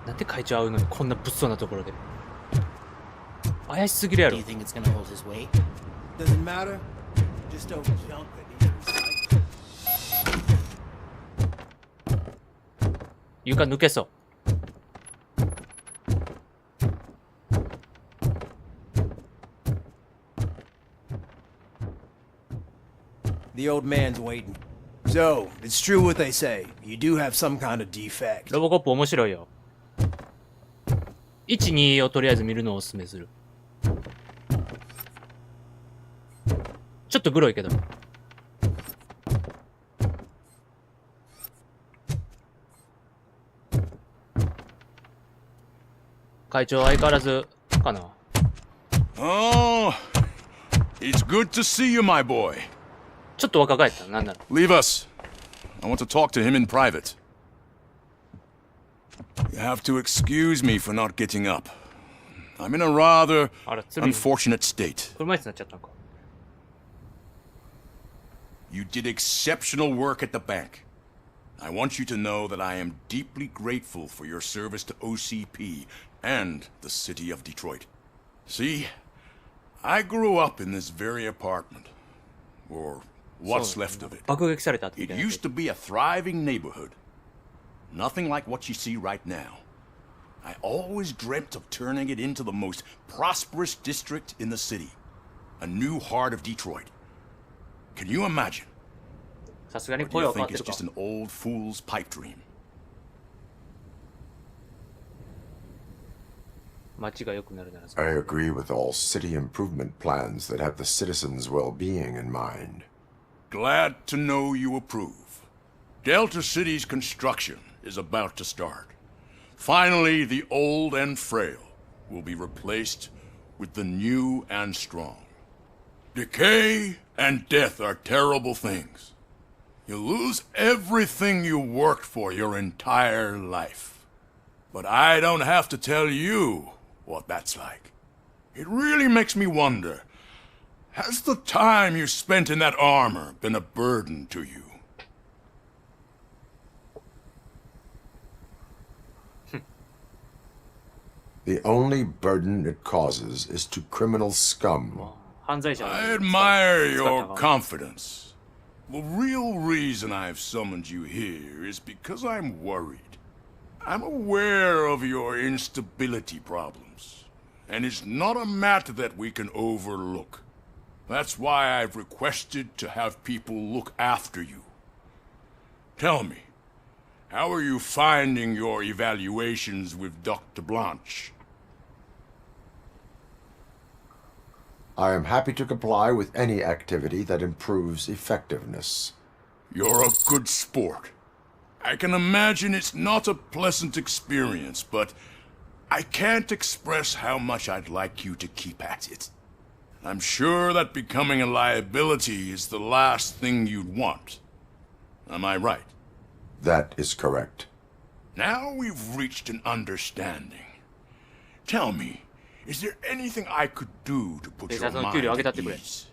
なんで会長会うのにこんな物騒なところで。怪しすぎるやろ。Do you think it's gonna hold his weight? Doesn't matter. Just don't jump at either side. 床抜けそう。The old man's waiting. So, it's true what they say. You do have some kind of defect. ロボコップ面白いよ。1、2をとりあえず見るのをおすすめする。ちょっとグロいけど。会長相変わらずかな。Oh, it's good to see you, my boy. ちょっと若返った。なんなら。Leave us. I want to talk to him in private. You have to excuse me for not getting up. I'm in a rather unfortunate state. 車椅子になっちゃったのか。You did exceptional work at the bank. I want you to know that I am deeply grateful for your service to OCP and the city of Detroit. See, I grew up in this very apartment, or what's left of it. It used to be a thriving neighborhood. Nothing like what you see right now. I always dreamt of turning it into the most prosperous district in the city. A new heart of Detroit. Can you imagine? Or do you think it's just an old fool's pipe dream? 街が良くなるなら。 I agree with all city improvement plans that have the citizens' well-being in mind. Glad to know you approve. Delta City's construction is about to start. Finally, the old and frail will be replaced with the new and strong. Decay and death are terrible things. You lose everything you worked for your entire life. But I don't have to tell you what that's like. It really makes me wonder, has the time you spent in that armor been a burden to you? The only burden it causes is to criminal scum. I admire your confidence. The real reason I've summoned you here is because I'm worried. I'm aware of your instability problems, and it's not a matter that we can overlook. That's why I've requested to have people look after you. Tell me, how are you finding your evaluations with Dr. Blanche? I am happy to comply with any activity that improves effectiveness. You're a good sport. I can imagine it's not a pleasant experience, but I can't express how much I'd like you to keep at it. I'm sure that becoming a liability is the last thing you'd want. Am I right? That is correct. Now we've reached an understanding. Tell me, is there anything I could do to put your mind at ease?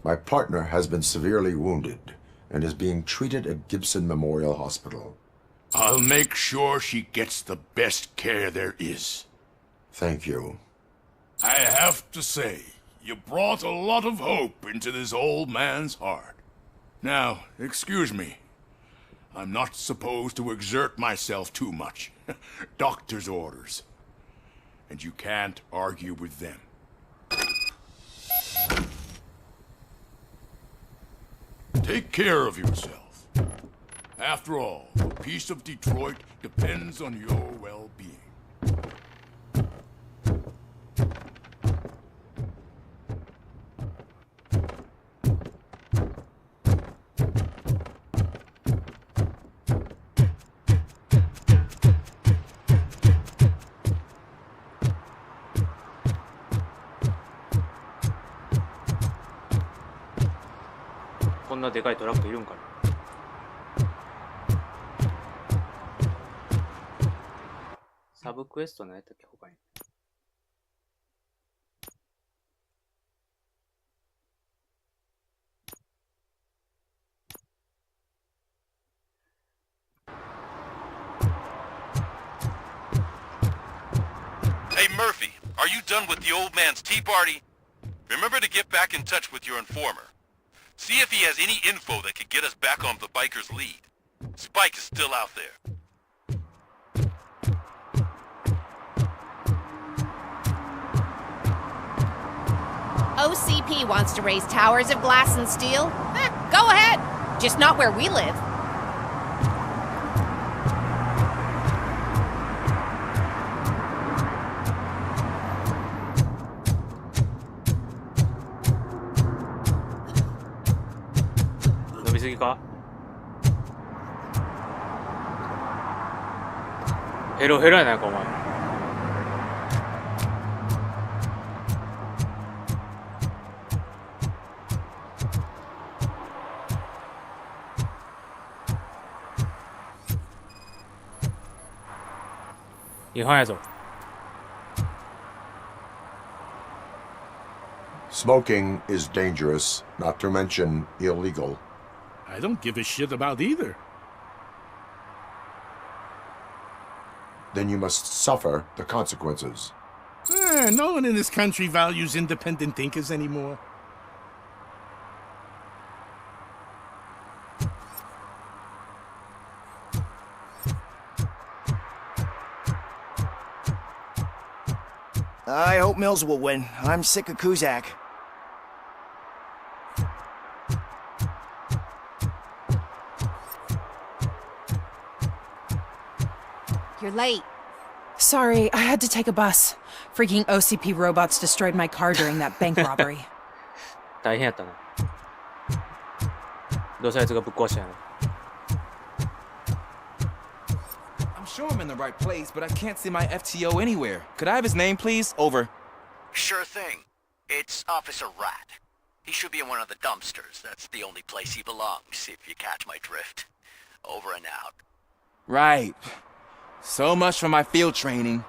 My partner has been severely wounded and is being treated at Gibson Memorial Hospital. I'll make sure she gets the best care there is. Thank you. I have to say, you brought a lot of hope into this old man's heart. Now, excuse me. I'm not supposed to exert myself too much. Doctor's orders. And you can't argue with them. Take care of yourself. After all, the peace of Detroit depends on your well-being. んなでかいトラックいるんかな。サブクエスト何やったっけ他に。Hey Murphy, are you done with the old man's tea party? Remember to get back in touch with your informer. See if he has any info that could get us back on the biker's lead. Spike is still out there. OCP wants to raise towers of glass and steel? Go ahead. Just not where we live. Hello, hello ヘロヘロやないかお前。違反やぞ。Smoking is dangerous, not to mention illegal. I don't give a shit about either. Then you must suffer the consequences. No one in this country values independent thinkers anymore. I hope Mills will win. I'm sick of Kuzak. You're late. Sorry, I had to take a bus. Freaking OCP robots destroyed my car during that bank robbery. 大変やったな。どうせあいつがぶっ壊したんやろ。I'm sure I'm in the right place, but I can't see my FTO anywhere. Could I have his name, please? Over. Sure thing. It's Officer Rat. He should be in one of the dumpsters. That's the only place he belongs, if you catch my drift. Over and out. Right. So much for my field training.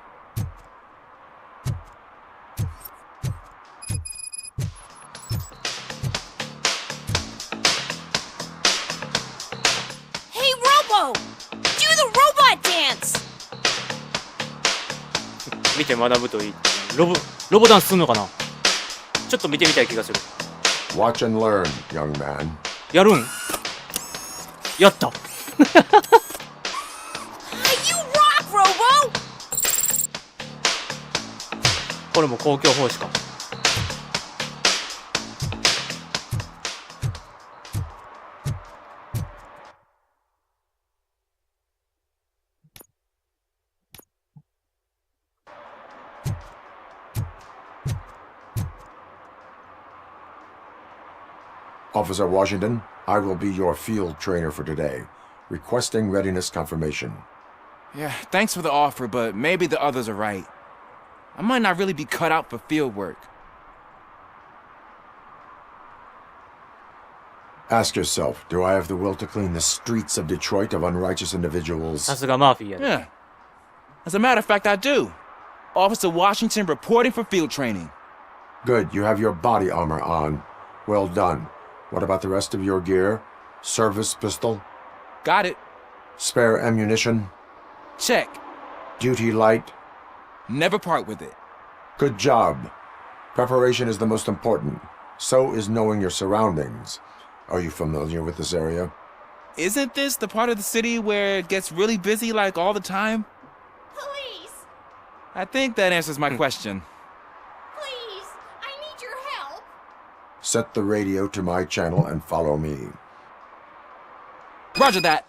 Hey, Robo! Do the robot dance! 見て学ぶといい。ロボダンスすんのかな。ちょっと見てみたい気がする。Watch and learn, young man. やるん？やった。これも公共奉仕か。Officer Washington, I will be your field trainer for today. Requesting readiness confirmation. Yeah, thanks for the offer, but maybe the others are right. I might not really be cut out for field work. Ask yourself, do I have the will to clean the streets of Detroit of unrighteous individuals? さすがマーフィーやで。 Yeah. As a matter of fact, I do. Officer Washington reporting for field training. Good, you have your body armor on. Well done. What about the rest of your gear? Service pistol? Got it. Spare ammunition? Check. Duty light? Never part with it. Good job. Preparation is the most important. So is knowing your surroundings. Are you familiar with this area? Isn't this the part of the city where it gets really busy like all the time? Please! I think that answers my question. Please! I need your help! Set the radio to my channel and follow me. Roger that.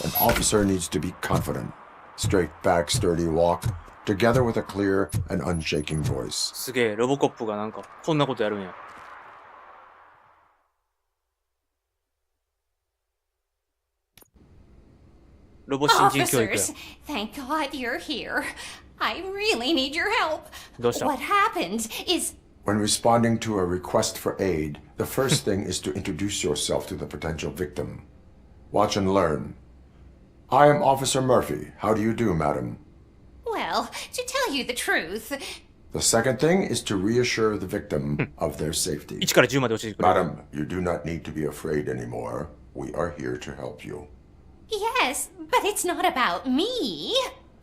An officer needs to be confident. Straight back, sturdy walk, together with a clear and unshaking voice. すげえ、ロボコップがなんかこんなことやるんや。ロボ新人教育や。 Officers, thank God you're here. I really need your help. どうした？ What happened is When responding to a request for aid, the first thing is to introduce yourself to the potential victim. Watch and learn. I am Officer Murphy. How do you do, madam? Well, to tell you the truth... The second thing is to reassure the victim of their safety. 1から10まで教えてくれ。 Madam, you do not need to be afraid anymore. We are here to help you. Yes, but it's not about me.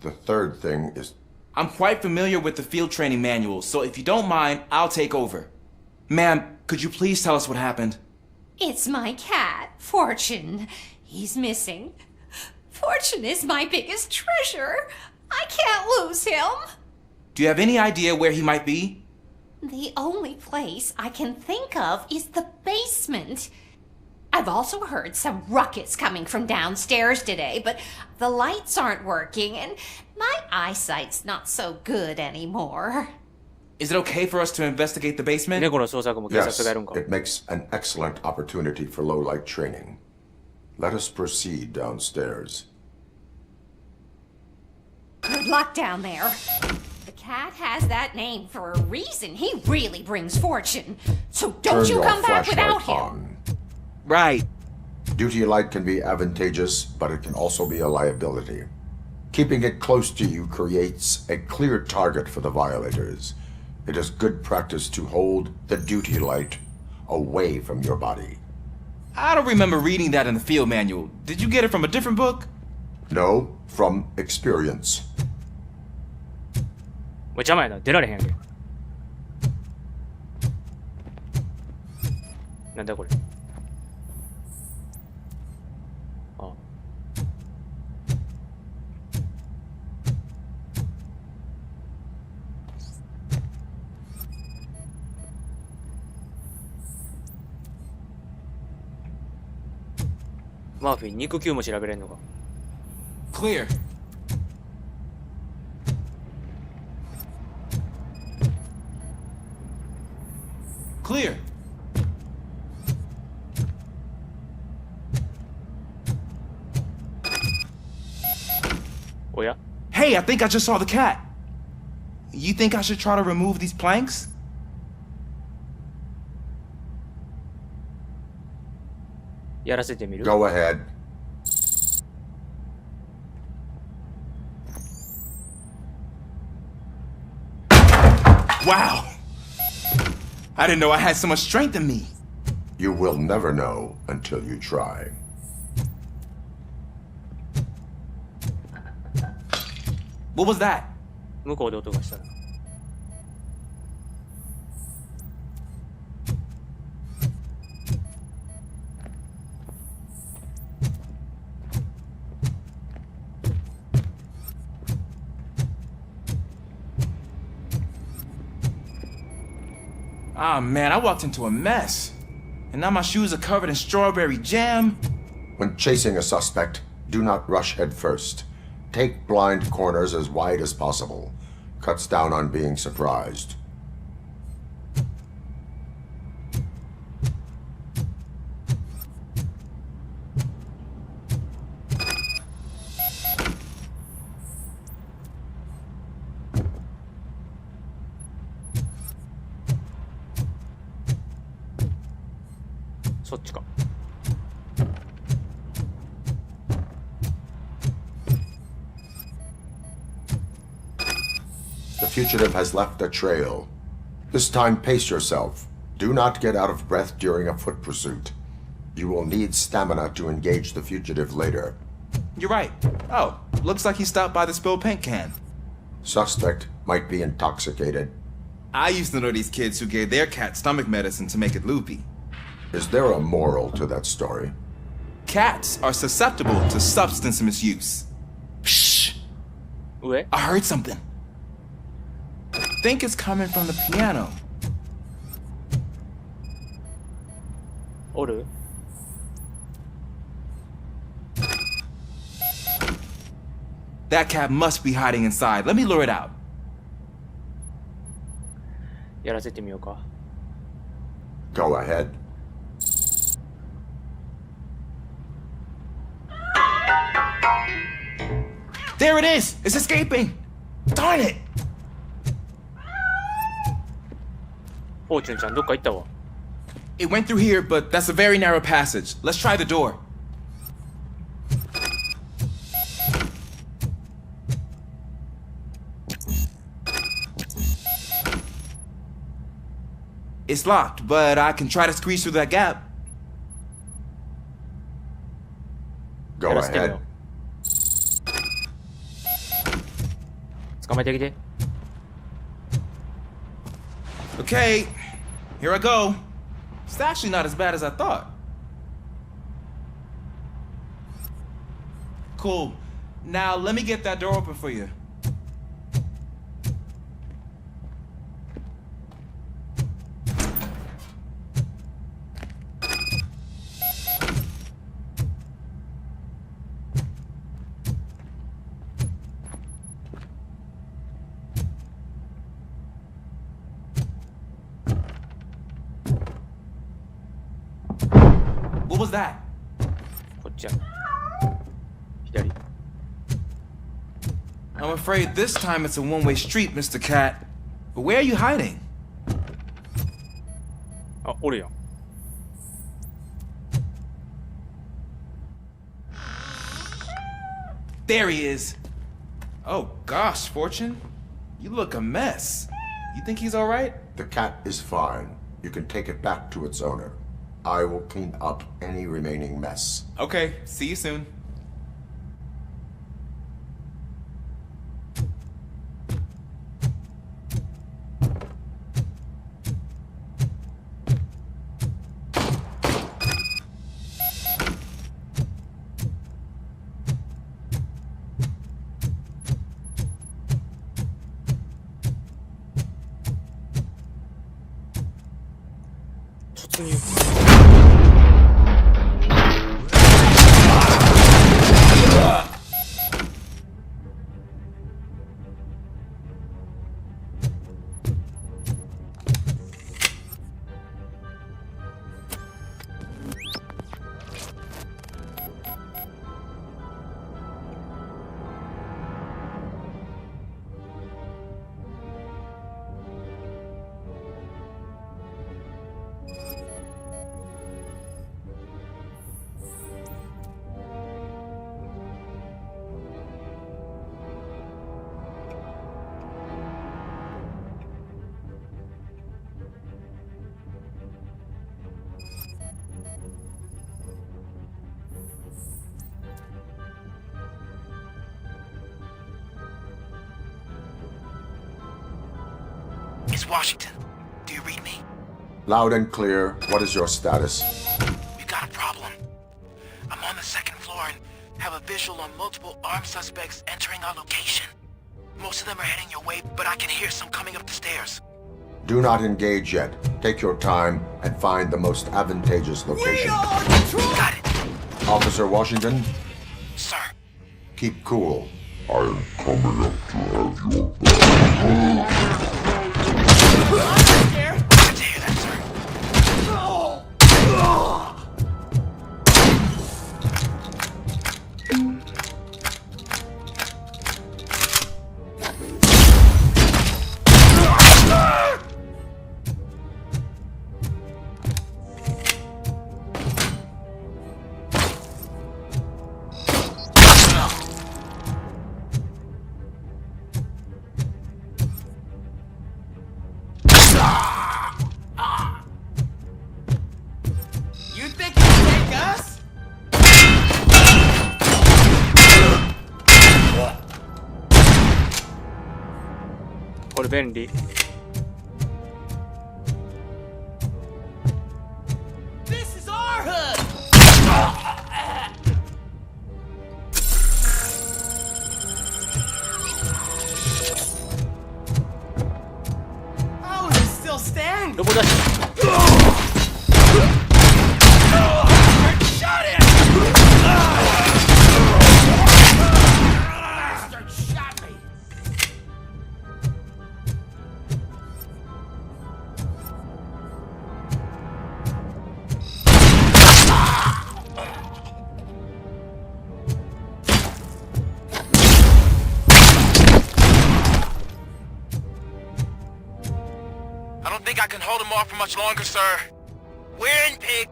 The third thing is... I'm quite familiar with the field training manuals, so if you don't mind, I'll take over. Ma'am, could you please tell us what happened? It's my cat, Fortune. He's missing. Fortune is my biggest treasure. I can't lose him. Do you have any idea where he might be? The only place I can think of is the basement. I've also heard some ruckus coming from downstairs today, but the lights aren't working and my eyesight's not so good anymore. Is it okay for us to investigate the basement? 猫の捜索も警察 Yes, がやるんか。 it makes an excellent opportunity for low-light training. Let us proceed downstairs. Good luck down there. The cat has that name for a reason. He really brings fortune. So don't Turn you your come back flashlight without him. on. Right. Duty light can be advantageous, but it can also be a liability. Keeping it close to you creates a clear target for the violators. It is good practice to hold the duty light away from your body. I don't remember reading that in the field manual. Did you get it from a different book? No, from experience. おい邪魔やな。出られへんやんけ。なんだこれ。あ。マーフィー、肉球も調べれんのか。Clear. Clear. Oh yeah? Hey, I think I just saw the cat. You think I should try to remove these planks? Go ahead. Wow. I didn't know I had so much strength in me. You will never know until you try. What was that? 向こうで音がしたな。Ah, man, I walked into a mess. And now my shoes are covered in strawberry jam. When chasing a suspect, do not rush head first. Take blind corners as wide as possible. Cuts down on being surprised. The fugitive has left a trail. This time, pace yourself. Do not get out of breath during a foot pursuit. You will need stamina to engage the fugitive later. You're right. Oh, looks like he stopped by the spilled paint can. Suspect might be intoxicated. I used to know these kids who gave their cat stomach medicine to make it loopy. Is there a moral to that story? Cats are susceptible to substance misuse. Shh! What? I heard something. I think it's coming from the piano. Order. That cat must be hiding inside. Let me lure it out. やらせてみようか。Go ahead. There it is! It's escaping! Darn it! フォーチュンちゃんどっか行ったわ。 It went through here, but that's a very narrow passage. Let's try the door. It's locked, but I can try to squeeze through that gap. Go ahead. 捕まえてきて。 Okay, here I go. It's actually not as bad as I thought. Cool. Now let me get that door open for you. What was that? こっちや。左。 I'm afraid this time it's a one-way street, Mr. Cat. But where are you hiding? あ、おるやん。 There he is. Oh gosh, Fortune. You look a mess. You think he's all right? The cat is fine. You can take it back to its owner. I will clean up any remaining mess. Okay, see you soon. It's Washington. Do you read me? Loud and clear. What is your status? We've got a problem. I'm on the second floor and have a visual on multiple armed suspects entering our location. Most of them are heading your way, but I can hear some coming up the stairs. Do not engage yet. Take your time and find the most advantageous location. Got it. Officer Washington? Sir. Keep cool. I am coming up to have your back. You think you can take us?これ便利。 This is our hood! How is it still standing? どこだし。 Shot him! Bastard shot me! I don't think I can hold him off for much longer, sir. We're in, pig.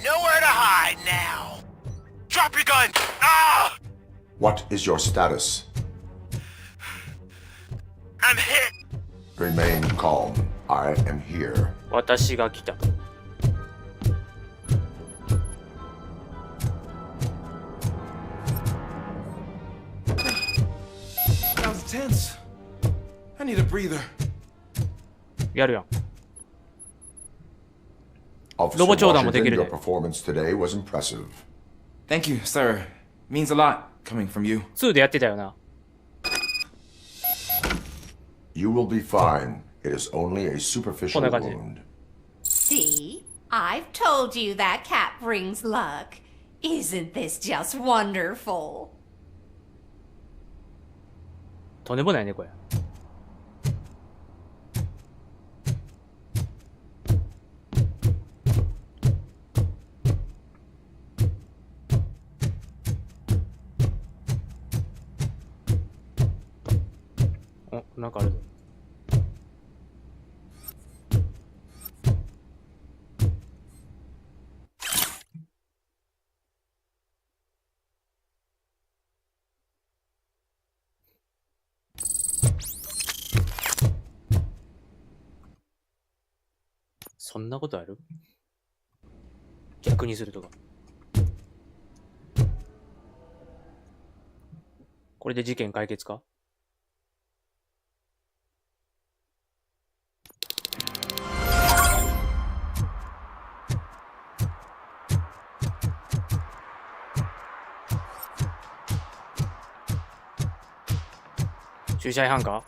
Nowhere to hide now. Drop your gun! Ah! What is your status? I'm hit. Remain calm. I am here. 私が来た。That was tense. I need a breather. やるやん。 Officer ロボ長弾もで Washington, きる your で。 performance today was impressive. Thank you, sir. Means a lot coming from you. 2でやってたよな。You will be fine. It is only a superficial こんな感じ。 wound. See? I've told you that cat brings luck. Isn't this just wonderful? とんでもないね、これ。お、なんかあるぞ。そんなことある？逆にするとか。これで事件解決か？駐車違反か？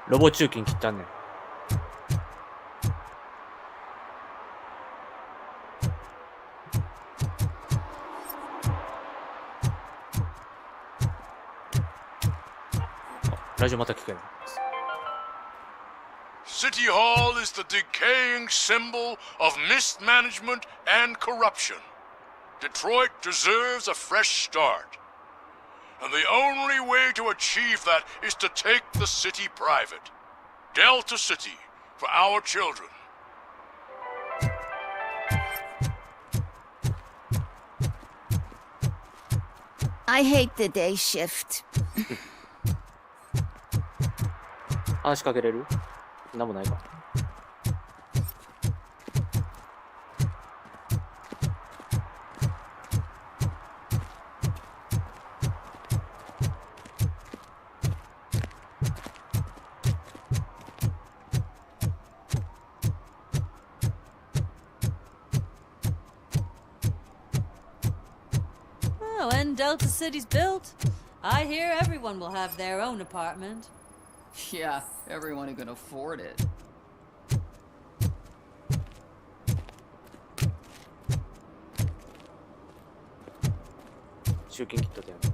ロボ中金切ったんねん。ラジオまた聞けない。City Hall is the decaying symbol of mismanagement and corruption. Detroit deserves a fresh start. And the only way to achieve that is to take the city private. Delta City, for our children. I hate the day shift. 話しかけれる？なんもないか。When Delta City's built, I hear everyone will have their own apartment. Yeah, everyone who can afford it. 集金切ったとやな。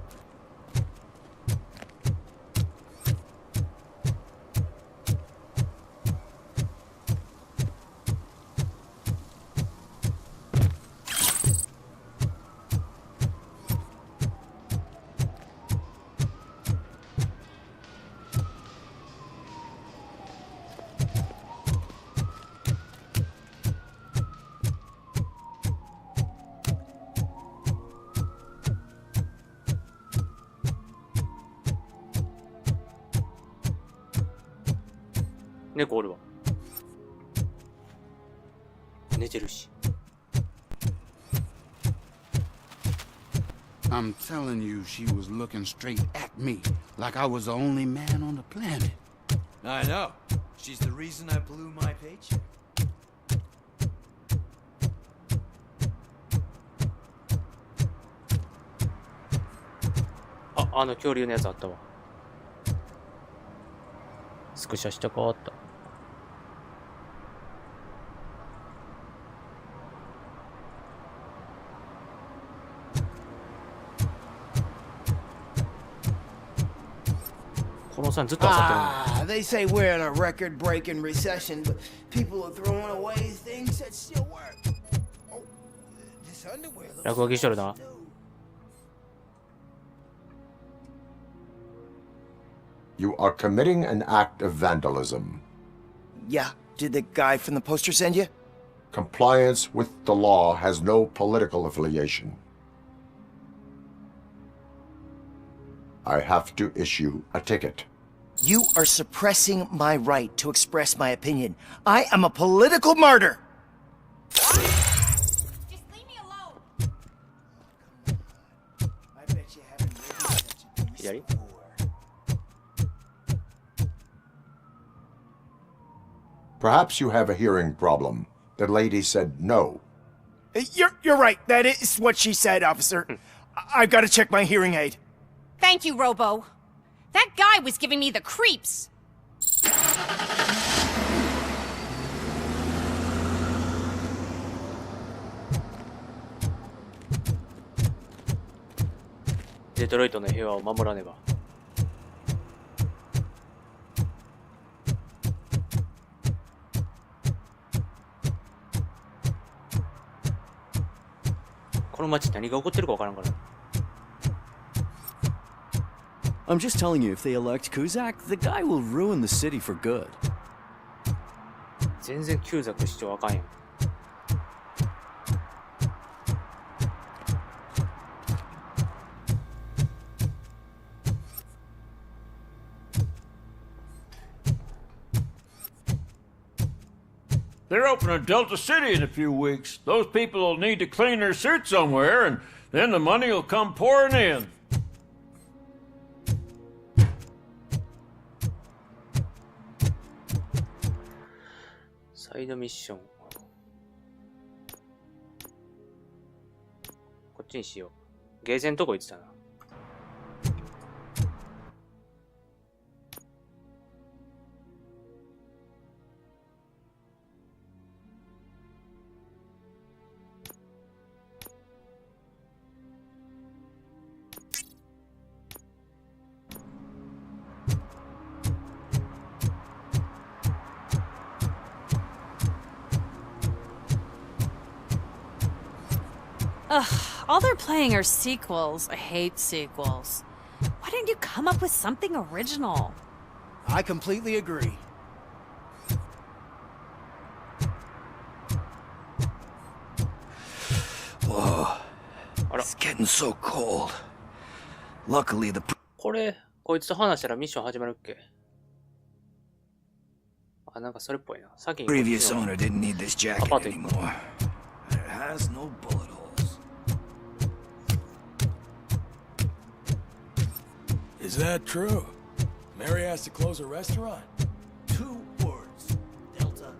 猫おるわ。寝てるし。I'm telling you, she was looking straight at me, like I was the only man on the planet. I know. She's the reason I blew my paycheck. あ、あの恐竜のやつあったわ。スクシャしたかあった。このさんずっとあさってる They say we're in a record-breaking recession, but people are throwing away things that still work. Oh, this underwear looks 落書きしとるな。You are committing an act of vandalism. Yeah, did the guy from the poster send you? Compliance with the law has no political affiliation. I have to issue a ticket. You are suppressing my right to express my opinion. I am a political martyr! Just leave me alone. I bet you haven't really such a Yari? Perhaps you have a hearing problem. The lady said no. You're right. That is what she said, officer. I've got to check my hearing aid. Thank you, Robo. That guy was giving me the creeps. Detroit の平和を守らねば。この街何が起こってるかわからんから。I'm just telling you, if they elect Kuzak, the guy will ruin the city for good. 全然キューザク市長あかんやん。They're opening Delta City in a few weeks. Those people will need to clean their suits somewhere, and then the money will come pouring in. Side mission. こっちにしよう。ゲーセンとこ行ってたな。Ugh, all they're playing are sequels. I hate sequels. Why didn't you come up with something original? I completely agree. Whoa. It's getting so cold. Luckily, the... これ、こいつと話したらミッション始まるっけ？あ、なんかそれっぽいな。先に previous owner didn't need this jacket anymore. It has no bullet holes. Is that true? Mary has to close a restaurant? 2 words. Delta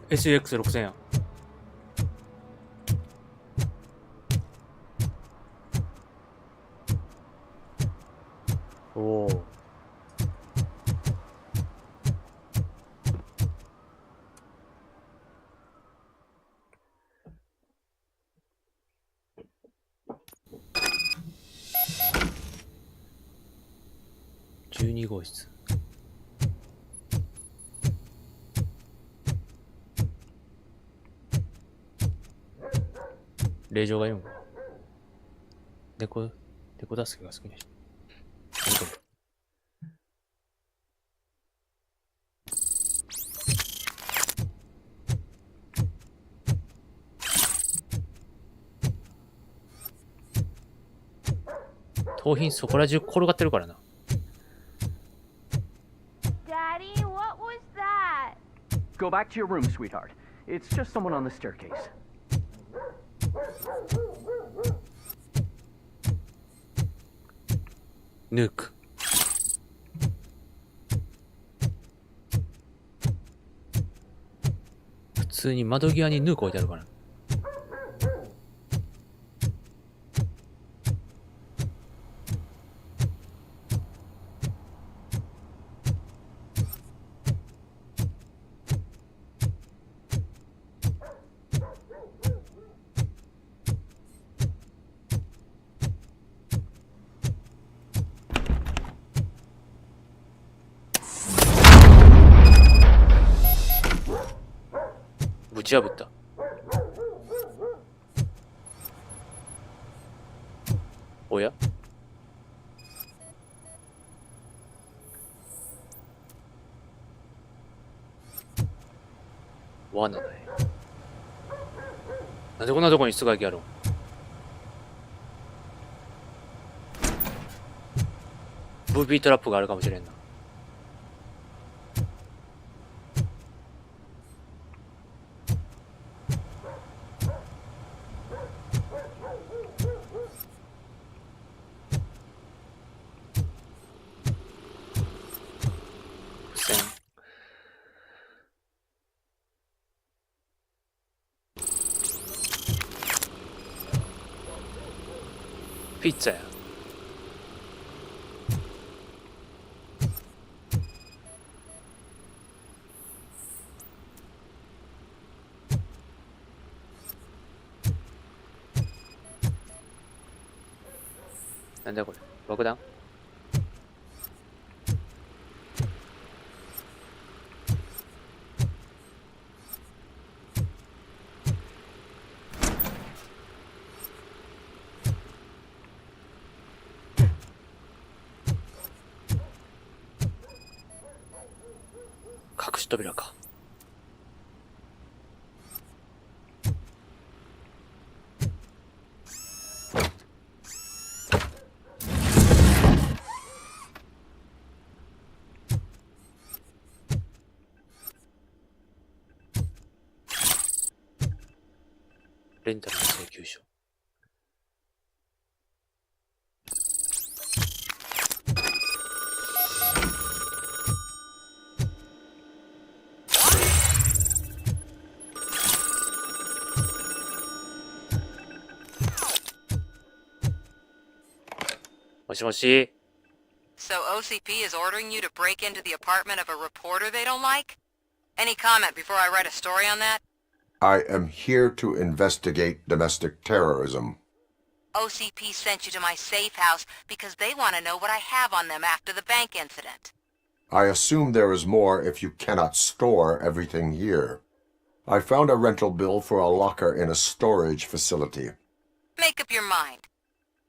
SX City. 6000やん。おお。12号室。令状が読む。猫助けが好きな人。盗品そこら中転がってるからな。Daddy, what was that? Go back to your room, sweetheart. It's just someone on the staircase. Nuke. 普通に窓際にヌーク置いてあるから。ぶち破った。おや罠だよ。なんでこんなとこに室外機あるん？ブービートラップがあるかもしれんな。ピッツァや。なんだこれ、爆弾？隠し扉か。レンタルの請求書。もしもし。 So OCP is ordering you to break into the apartment of a reporter they don't like? Any comment before I write a story on that? I am here to investigate domestic terrorism. OCP sent you to my safe house because they want to know what I have on them after the bank incident. I assume there is more if you cannot store everything here. I found a rental bill for a locker in a storage facility. Make up your mind.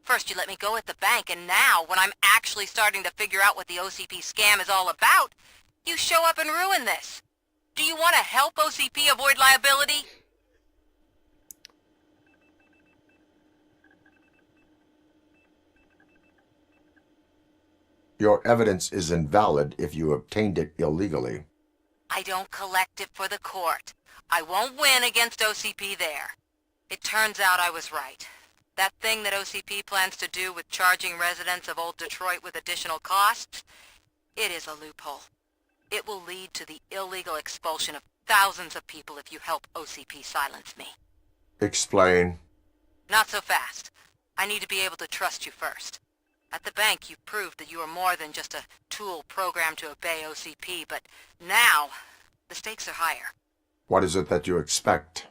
First you let me go at the bank, and now, when I'm actually starting to figure out what the OCP scam is all about, you show up and ruin this. Do you want to help OCP avoid liability? Your evidence is invalid if you obtained it illegally. I don't collect it for the court. I won't win against OCP there. It turns out I was right. That thing that OCP plans to do with charging residents of Old Detroit with additional costs, it is a loophole. It will lead to the illegal expulsion of thousands of people if you help OCP silence me. Explain. Not so fast. I need to be able to trust you first. At the bank, you proved that you are more than just a tool programmed to obey OCP, but now, the stakes are higher. What is it that you expect?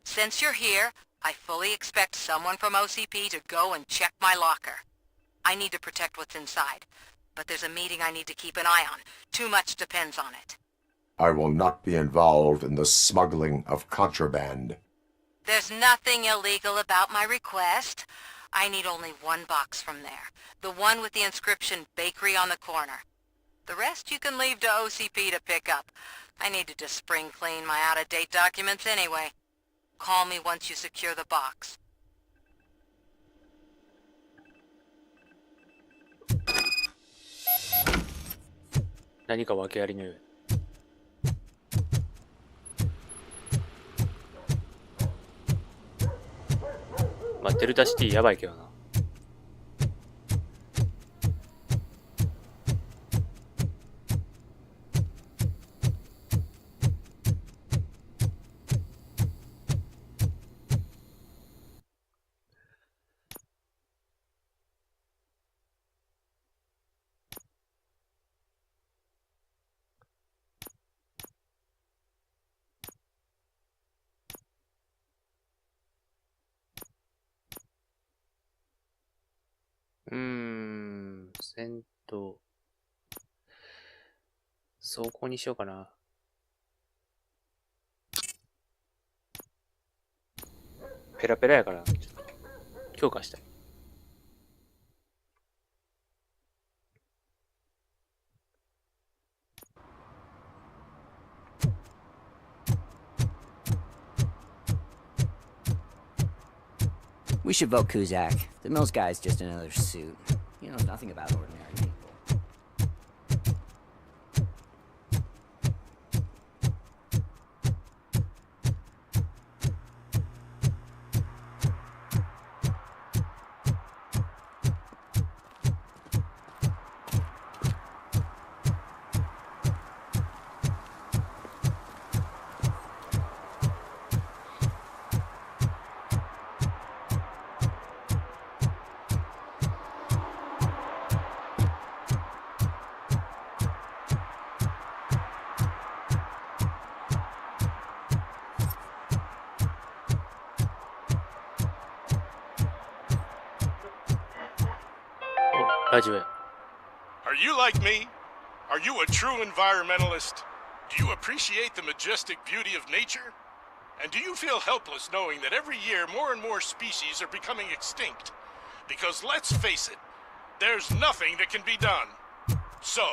Since you're here, I fully expect someone from OCP to go and check my locker. I need to protect what's inside, but there's a meeting I need to keep an eye on. Too much depends on it. I will not be involved in the smuggling of contraband. There's nothing illegal about my request. I need only one box from there. The one with the inscription Bakery on the corner. The rest you can leave to OCP to pick up. I needed to spring clean my out-of-date documents anyway. Call me once you secure the box. 何か訳ありのよう。まあ、デルタシティやばいけどな。戦闘。走行にしようかな。ペラペラやから、ちょっと強化したい。We should vote Kuzak. The Mills guy's just another suit. He knows nothing about ordinary people. ラジオや。 Are you like me? Are you a true environmentalist? Do you appreciate the majestic beauty of nature? And do you feel helpless knowing that every year more and more species are becoming extinct? Because let's face it, there's nothing that can be done. So,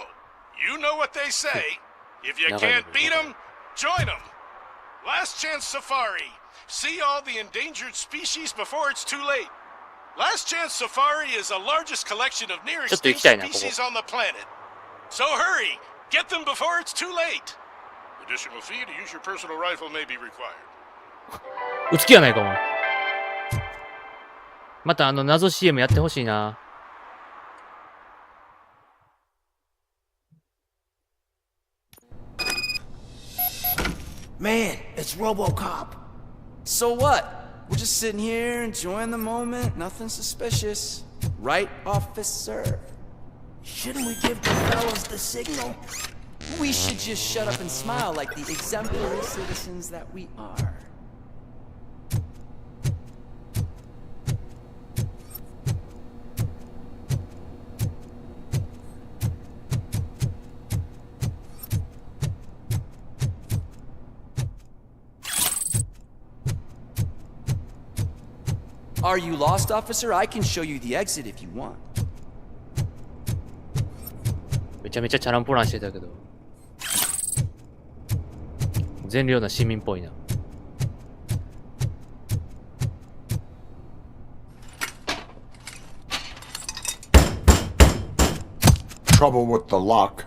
you know what they say. If you can't beat them, join them. Last Chance Safari. See all the endangered species before it's too late. Last Chance Safari is the largest collection of near extinct species on the planet. So hurry! Get them before it's too late! Additional fee to use your personal rifle may be required. うつきやないかも。また謎 CM やってほしいな。Man, it's RoboCop. So what? We're just sitting here enjoying the moment, nothing suspicious. Right, officer? Shouldn't we give the fellas the signal? We should just shut up and smile like the exemplary citizens that we are. Are you lost, officer? I can show you the exit if you want. めちゃめちゃチャランポランしてたけど。善良な市民っぽいな。Trouble with the lock.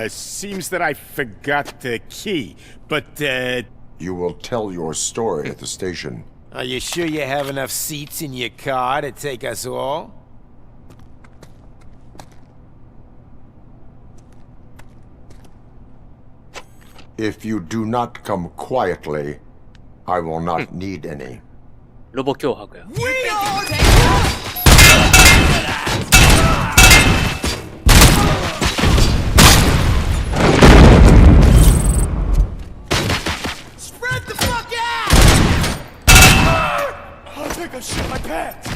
Seems that I forgot the key, but, You will tell your story at the station. Are you sure you have enough seats in your car to take us all? If you do not come quietly, I will not need any. ロボ脅迫や。I think I shit my pants!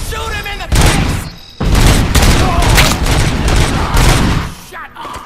Shoot him in the face! Shut up!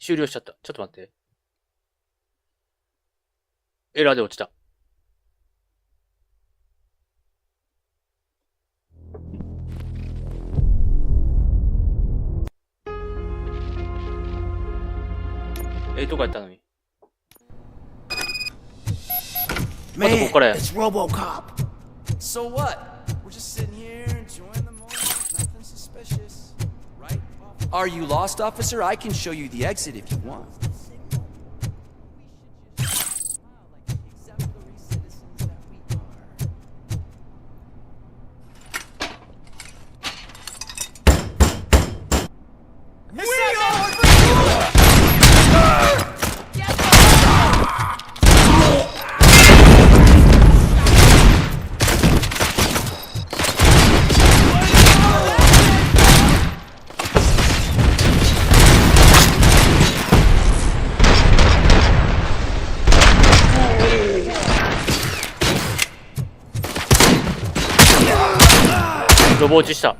終了しちゃった。ちょっと待って。エラーで落ちた。どこやったのに。またここからや。It's RoboCop. So what? We're just sitting here enjoying the moment, nothing suspicious. Right? Are you lost, officer? I can show you the exit if you want. ロボ落ちした。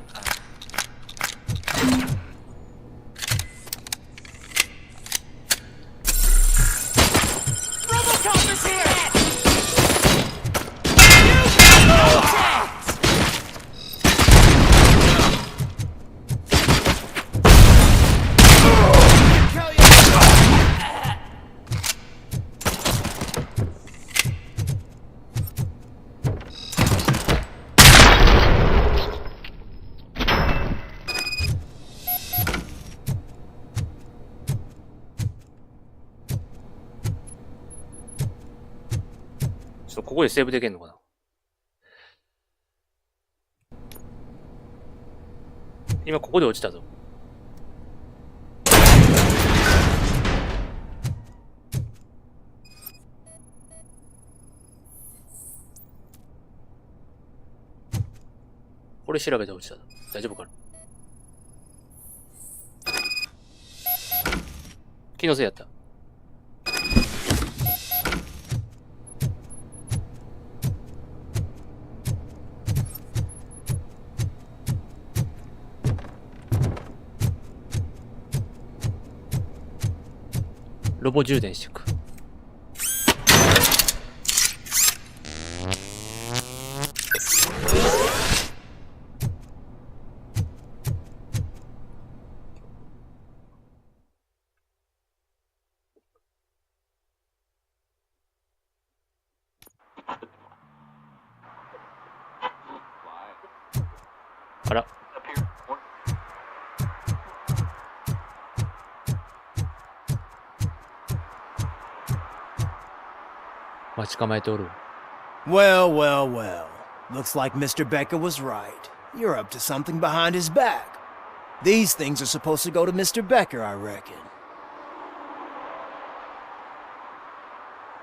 ここでセーブできんのかな。今ここで落ちたぞ。これ調べて落ちたぞ。大丈夫かな。気のせいやった。ロボ充電していく。あら。待ち構えておる。Well, well, well. Looks like Mr. Becker was right. You're up to something behind his back. These things are supposed to go to Mr. Becker, I reckon.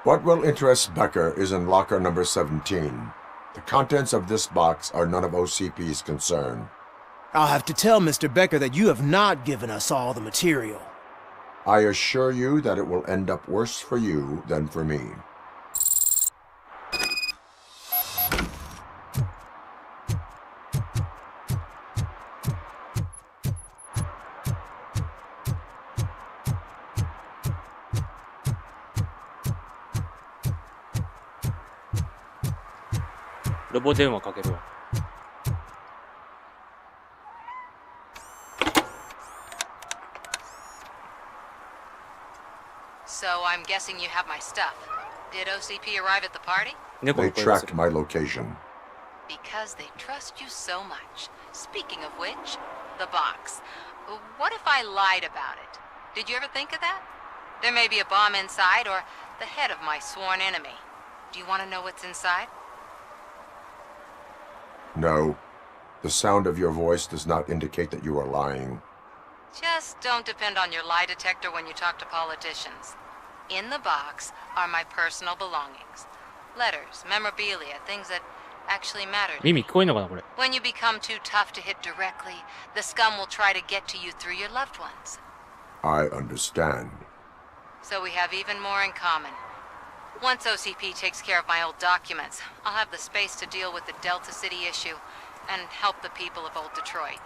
What will interest Becker is in locker number 17. The contents of this box are none of OCP's concern. I'll have to tell Mr. Becker that you have not given us all the material. I assure you that it will end up worse for you than for me. 로봇電話かけるわ。 So I'm guessing you have my stuff. Did OCP arrive at the party? They tracked my location. Because they trust you so much. Speaking of which, the box. What if I lied about it? Did you ever think of that? There may be a bomb inside or the head of my sworn enemy. Do you want to know what's inside? No. The sound of your voice does not indicate that you are lying. Just don't depend on your lie detector when you talk to politicians. In the box are my personal belongings. Letters, memorabilia, things that actually matter to me. 耳聞こえんのかなこれ。 When you become too tough to hit directly, the scum will try to get to you through your loved ones. I understand. So we have even more in common. Once OCP takes care of my old documents, I'll have the space to deal with the Delta City issue and help the people of Old Detroit.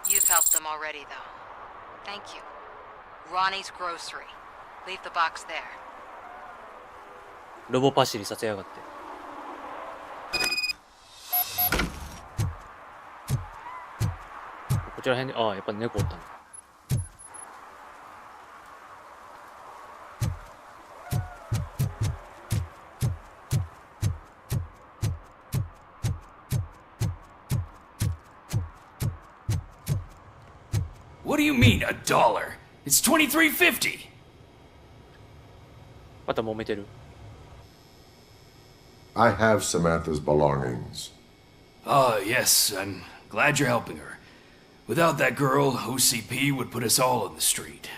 You've helped them already, though. Thank you. Ronnie's Grocery. Leave the box there. ロボパシリさせやがって。こちら辺で、ああ、やっぱ猫おったんだ。 What do you mean, $1? It's $23.50. また揉めてる。 I have Samantha's belongings. Ah, yes, I'm glad you're helping her. Without that girl, OCP would put us all on the street.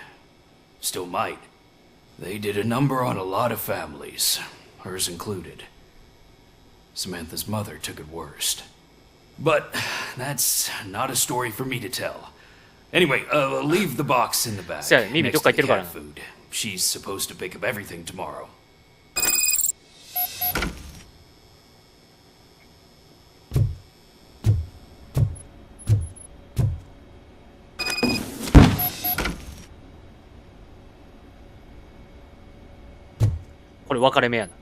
Still might. They did a number on a lot of families, hers included. Samantha's mother took it worst. But that's not a story for me to tell. Anyway, leave the box in the back next to the cat food. She's supposed to pick up everything tomorrow. これ分かれ目やな。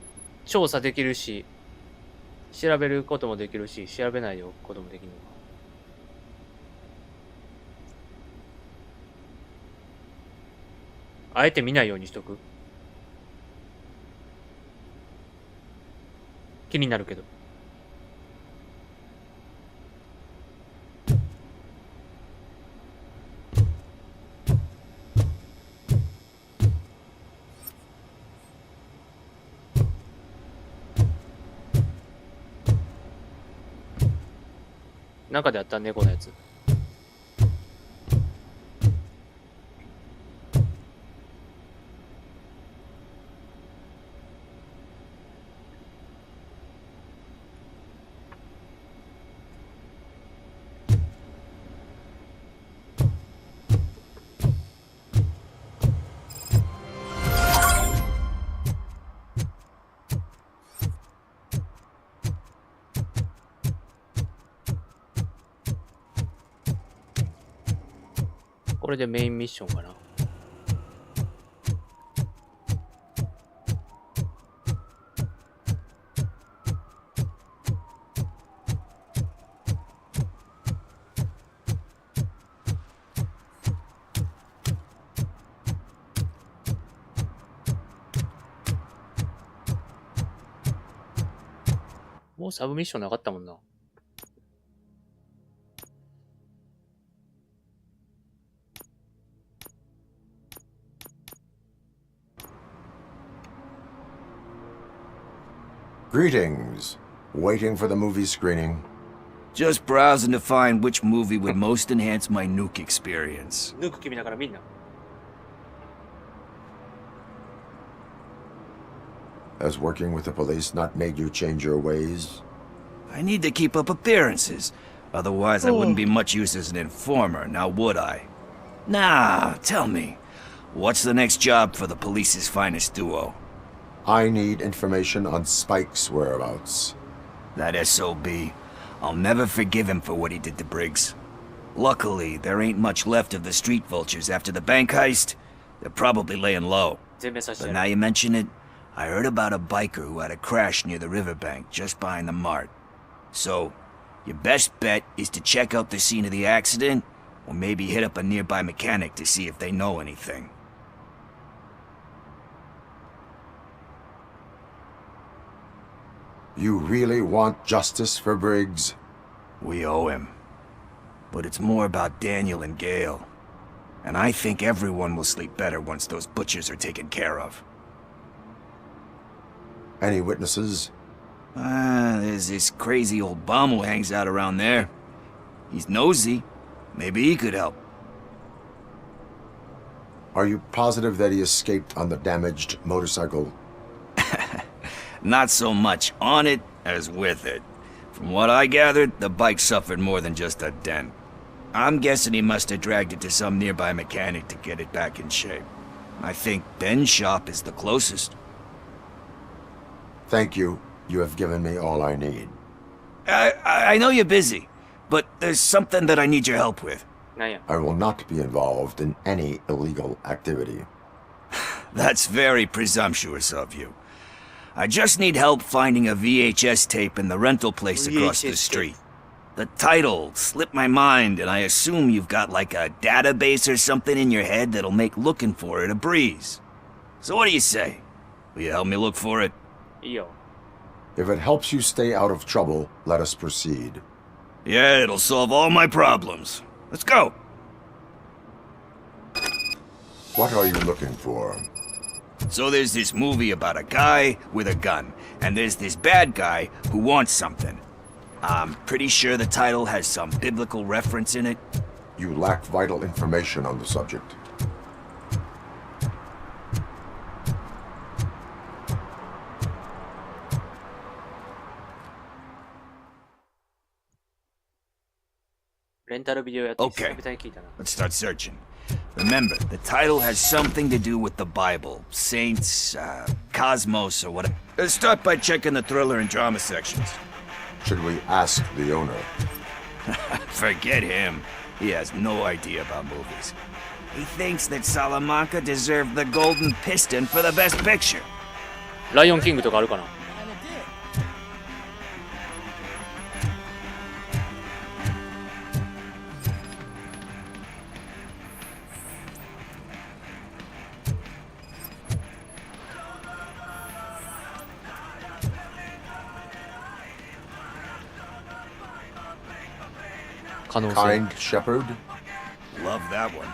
調査できるし、調べることもできるし、調べないでおくこともできるのか。あえて見ないようにしとく。気になるけど。中であった猫のやつ。これでメインミッションかな。もうサブミッションなかったもんな。Greetings. Waiting for the movie screening? Just browsing to find which movie would most enhance my nuke experience. ヌーク君だからみんな。Has working with the police not made you change your ways? I need to keep up appearances. Otherwise, I wouldn't be much use as an informer, now would I? Nah, tell me. What's the next job for the police's finest duo? I need information on Spike's whereabouts. That SOB. I'll never forgive him for what he did to Briggs. Luckily, there ain't much left of the street vultures after the bank heist. They're probably laying low. But now you mention it, I heard about a biker who had a crash near the riverbank just behind the mart. So, your best bet is to check out the scene of the accident, or maybe hit up a nearby mechanic to see if they know anything. You really want justice for Briggs? We owe him. But it's more about Daniel and Gale. And I think everyone will sleep better once those butchers are taken care of. Any witnesses? There's this crazy old bum who hangs out around there. He's nosy. Maybe he could help. Are you positive that he escaped on the damaged motorcycle? Not so much on it as with it. From what I gathered, the bike suffered more than just a dent. I'm guessing he must have dragged it to some nearby mechanic to get it back in shape. I think Ben's shop is the closest. Thank you. You have given me all I need. I know you're busy, but there's something that I need your help with. I will not be involved in any illegal activity. That's very presumptuous of you. I just need help finding a VHS tape in the rental place across the street. The title slipped my mind, and I assume you've got like a database or something in your head that'll make looking for it a breeze. So what do you say? Will you help me look for it? If it helps you stay out of trouble, let us proceed. Yeah, it'll solve all my problems. Let's go! What are you looking for? So there's this movie about a guy with a gun, and there's this bad guy who wants something. I'm pretty sure the title has some biblical reference in it. You lack vital information on the subject. Okay, let's start searching. Remember, the title has something to do with the Bible, saints, cosmos, or whatever. Let's start by checking the thriller and drama sections. Should we ask the owner? Forget him. He has no idea about movies. He thinks that Salamanca deserved the Golden Piston for the Best Picture. ライオンキングとかあるかな。Kind shepherd? Love that one.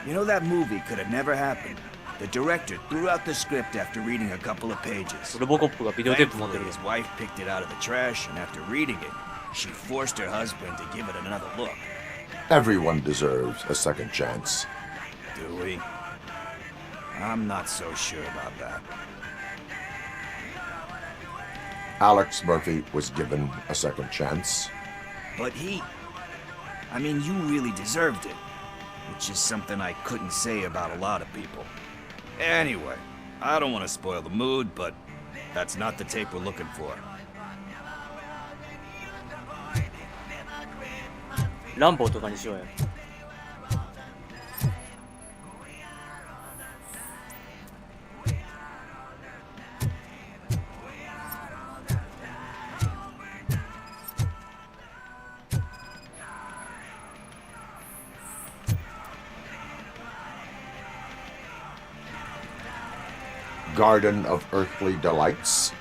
You know, that movie could have never happened. The director threw out the script after reading a couple of pages. ロボコップがビデオテープ持ってる。 His wife picked it out of the trash, and after reading it, she forced her husband to give it another look. Everyone deserves a second chance. Do we? I'm not so sure about that. Alex Murphy was given a second chance. But I mean, you really deserved it. Which is something I couldn't say about a lot of people. Anyway, I don't want to spoil the mood, but that's not the tape we're looking for. ランボーとかにしようよ。Garden of Earthly Delights.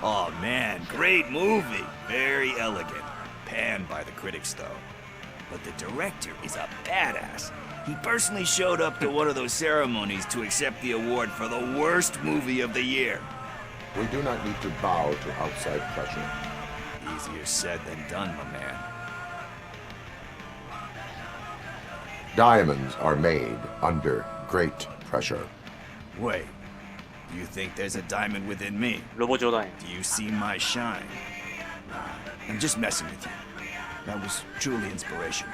Oh man, great movie. Very elegant. Panned by the critics though. But the director is a badass. He personally showed up to one of those ceremonies to accept the award for the worst movie of the year. We do not need to bow to outside pressure. Easier said than done, my man. Diamonds are made under great pressure. Wait. You think there's a diamond within me? Do you see my shine? I'm just messing with you. That was truly inspirational.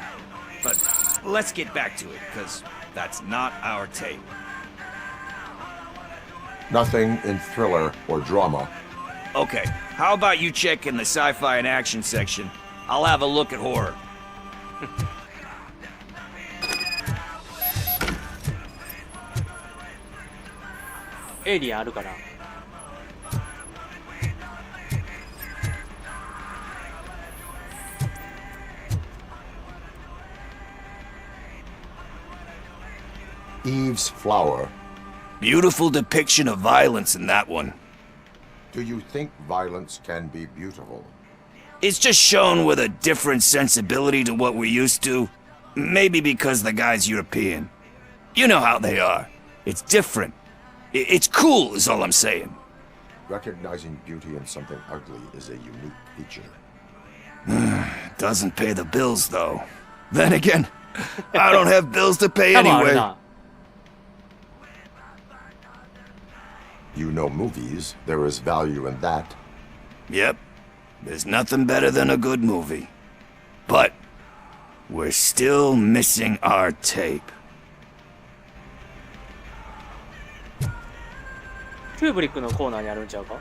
But let's get back to it, because that's not our tape. Nothing in thriller or drama. Okay, how about you check in the sci-fi and action section? I'll have a look at horror. エイリアンあるから。Eve's Flower. Beautiful depiction of violence in that one. Do you think violence can be beautiful? It's just shown with a different sensibility to what we're used to. Maybe because the guy's European. You know how they are. It's different. It's cool, is all I'm saying. Recognizing beauty in something ugly is a unique feature. Doesn't pay the bills, though. Then again, I don't have bills to pay anyway. You know movies. There is value in that. Yep. There's nothing better than a good movie. But we're still missing our tape. キューブリックのコーナーにあるんちゃうか。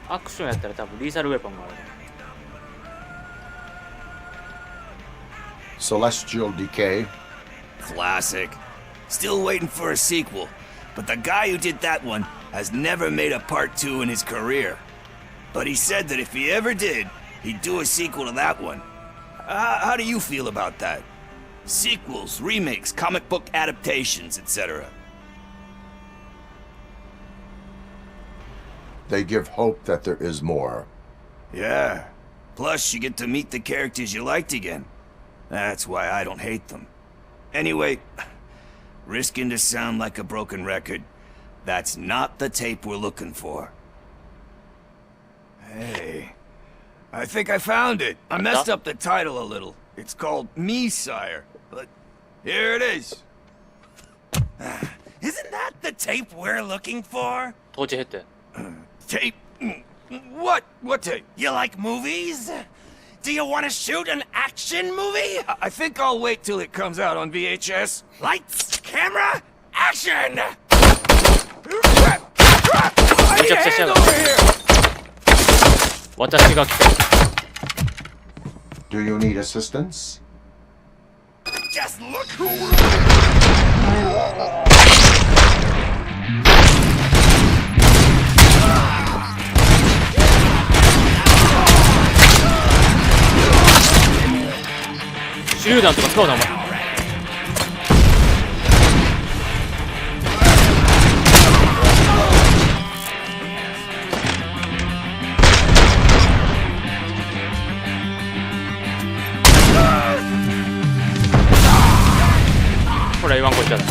アクションやったら多分リーサルウェポンがある。Celestial Decay. Classic. Still waiting for a sequel. But the guy who did that one has never made a part 2 in his career. But he said that if he ever did, he'd do a sequel to that one. How do you feel about that? Sequels, remakes, comic book adaptations, etc. They give hope that there is more. Yeah. Plus, you get to meet the characters you liked again. That's why I don't hate them. Anyway, risking to sound like a broken record, that's not the tape we're looking for. Hey, I think I found it. I messed up the title a little. It's called Me, Sire, but here it is. Isn't that the tape we're looking for? Tape? What? What tape? You like movies? Do you want to shoot an action movie? I think I'll wait till it comes out on VHS. Lights, camera, action! I need a hand over here! Do you need assistance? look who手榴弾とか使うなお前。ほら言わんこっちゃだ。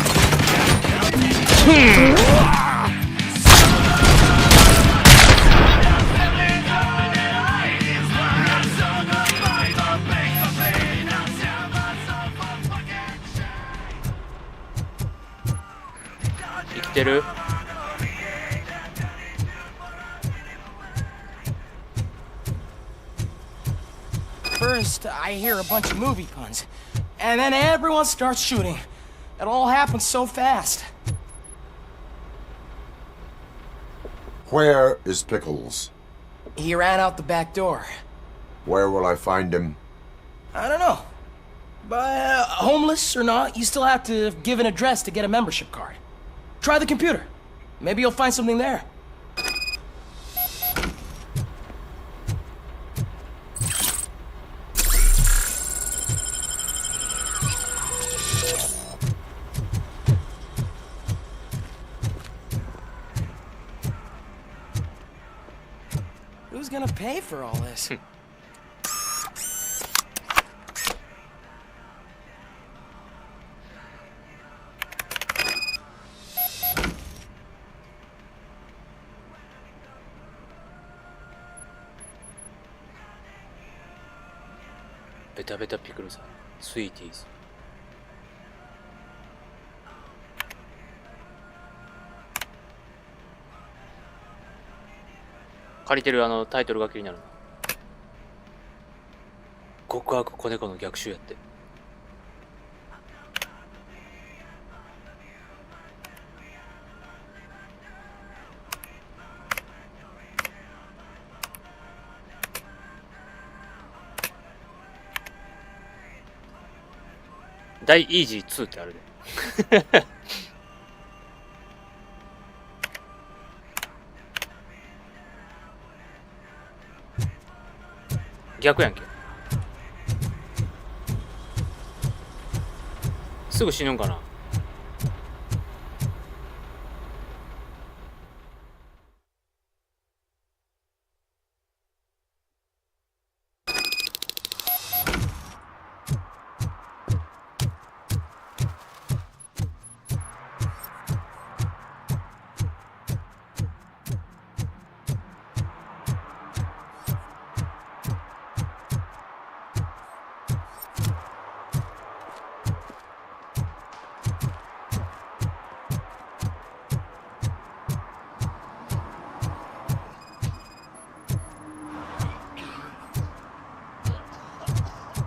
生きてる？ First, I hear a bunch of movie puns, and then everyone starts shooting. It all happens so fast. Where is Pickles? He ran out the back door. Where will I find him? I don't know. But homeless or not, you still have to give an address to get a membership card. Try the computer. Maybe you'll find something there. Who's gonna pay for all this? Beta beta pickles, sweeties. 借りてるタイトルが気になるな。極悪子猫の逆襲やって。大イージー2ってあるで。逆やんけ。すぐ死ぬんかな。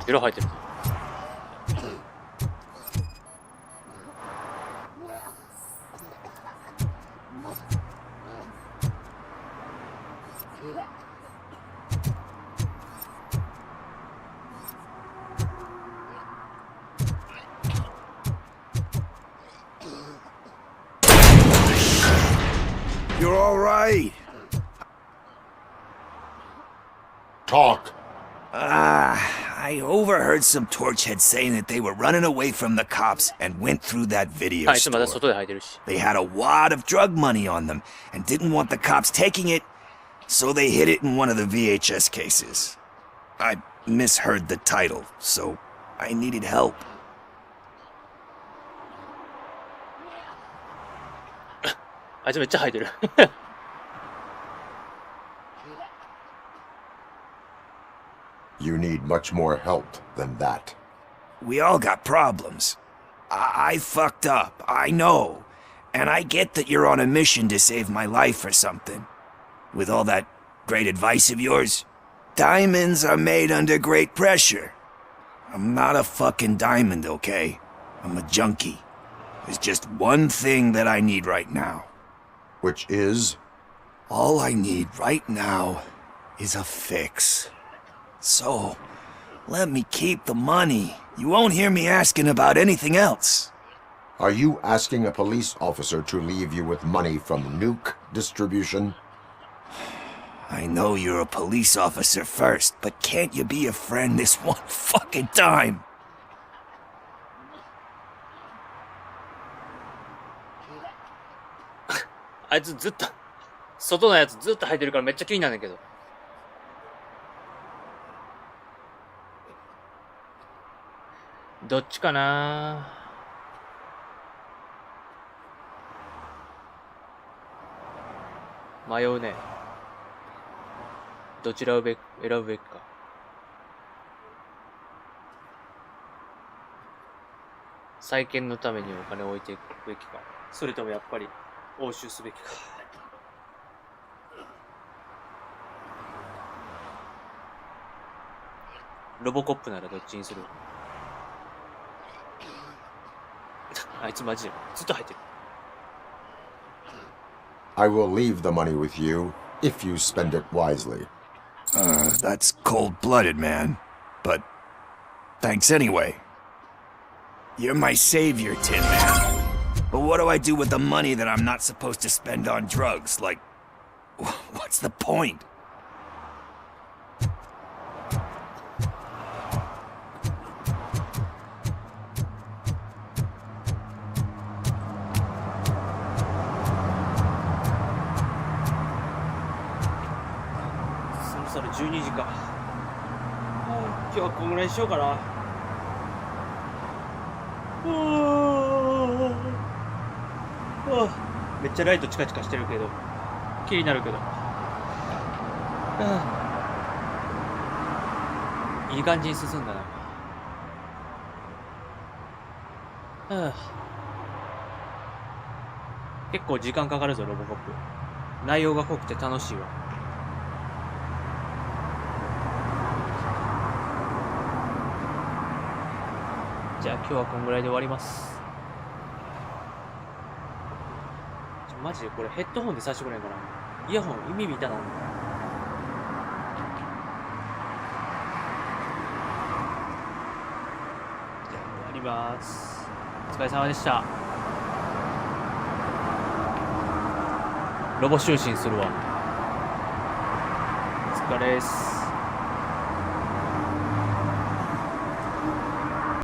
色入ってる。You're all right. Talk. I overheard some torchheads saying that they were running away from the cops and went through that video store. They had a wad of drug money on them and didn't want the cops taking it, so they hid it in one of the VHS cases. I misheard the title, so I needed help. You need much more help than that. We all got problems. I fucked up, I know. And I get that you're on a mission to save my life or something. With all that great advice of yours, diamonds are made under great pressure. I'm not a fucking diamond, okay? I'm a junkie. There's just one thing that I need right now. Which is? All I need right now is a fix. So, let me keep the money You won't hear me asking about anything else. Are you asking a police officer to leave you with money from nuke distribution? I know you're a police officer first, but can't you be a friend this one fucking time? あいつずっと、外のやつずっと履いてるからめっちゃ気になるんだけど。どっちかな。迷うね。どちらを選ぶべきか。再建のためにお金を置いていくべきか。それともやっぱり押収すべきか。ロボコップならどっちにする？あいつマジでずっと入ってる。I will leave the money with you if you spend it wisely. That's cold-blooded, man. But thanks anyway. You're my savior, Tin Man. But what do I do with the money that I'm not supposed to spend on drugs? Like, what's the point? So 12時か。今日はこんぐらいにしようかな。めっちゃライトチカチカしてるけど気になるけど、いい感じに進んだな。結構時間かかるぞロボコップ。内容が濃くて楽しいわ。じゃあ今日はこんぐらいで終わります。マジでこれヘッドホンでさせてくれんかな。イヤホン耳見たな。じゃあ終わります。お疲れ様でした。ロボ就寝するわ。お疲れです。